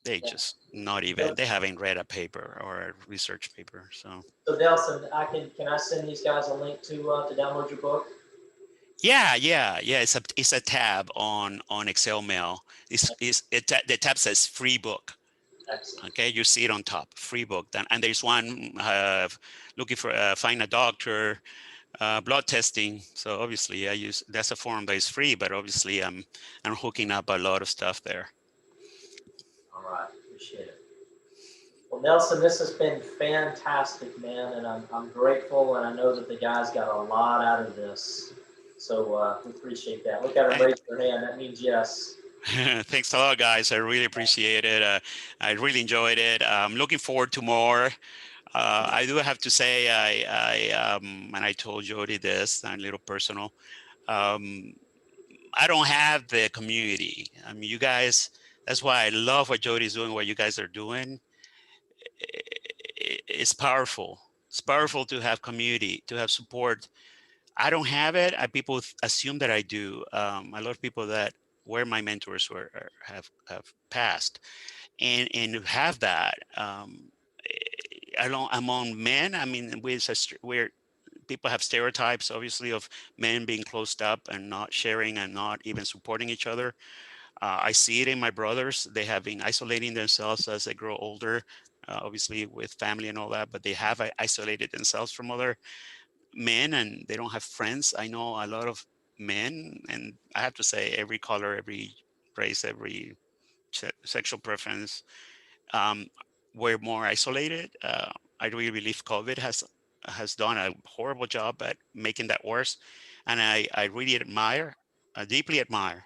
They Yeah. just not even, they haven't read a paper or a research paper. So Nelson, can I send these guys a link to download your book? yeah. It's a tab on Excel mail. The tab says free book. Excellent. Okay, you see it on top, free book. And there's one looking for find a doctor, blood testing. So obviously that's a form that is free, but obviously I'm hooking up a lot of stuff there. All right, appreciate it. Well, Nelson, this has been fantastic, man, and I'm grateful, and I know that the guys got a lot out of this. So we appreciate that. Look at them raise their hand. That means yes. Thanks a lot, guys. I really appreciate it. I really enjoyed it. I'm looking forward to more. I do have to say, and I told Jody this, a little personal. Um, I don't have the community. I mean, you guys, that's why I love what Jody's doing, what you guys are doing. It's powerful. It's powerful to have community, to have support. I don't have it. People assume that I do. A lot of people that were my mentors have passed, and to have that among men. I mean, we're people have stereotypes, obviously, of men being closed up and not sharing and not even supporting each other. I see it in my brothers. They have been isolating themselves as they grow older, obviously with family and all that, but they have isolated themselves from other men and they don't have friends. I know a lot of men, and I have to say every color, every race, every sexual preference, we're more isolated. I really believe COVID has done a horrible job at making that worse. And I really admire, deeply admire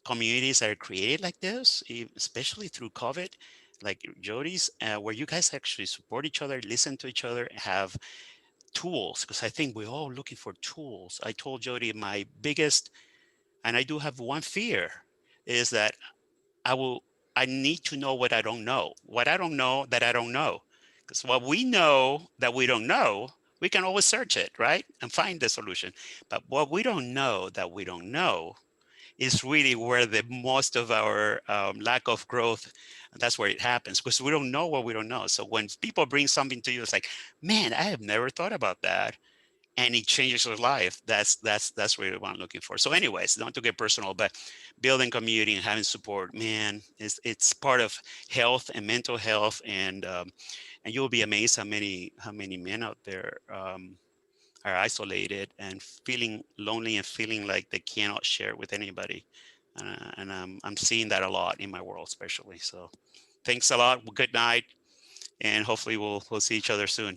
communities that are created like this, especially through COVID, like Jody's, where you guys actually support each other, listen to each other, have tools, because I think we're all looking for tools. I told Jody my biggest, and I do have one fear, is that I need to know what I don't know. What I don't know that I don't know. Because what we know that we don't know, we can always search it, right? And find the solution. But what we don't know that we don't know is really where the most of our lack of growth, that's where it happens, because we don't know what we don't know. So when people bring something to you, it's like, man, I have never thought about that, and it changes your life. That's really what I'm looking for. So anyways, not to get personal, but building community and having support, man, it's part of health and mental health. And you'll be amazed how many men out there are isolated and feeling lonely and feeling like they cannot share with anybody. And I'm seeing that a lot in my world, especially. So thanks a lot. Good night. And hopefully we'll see each other soon.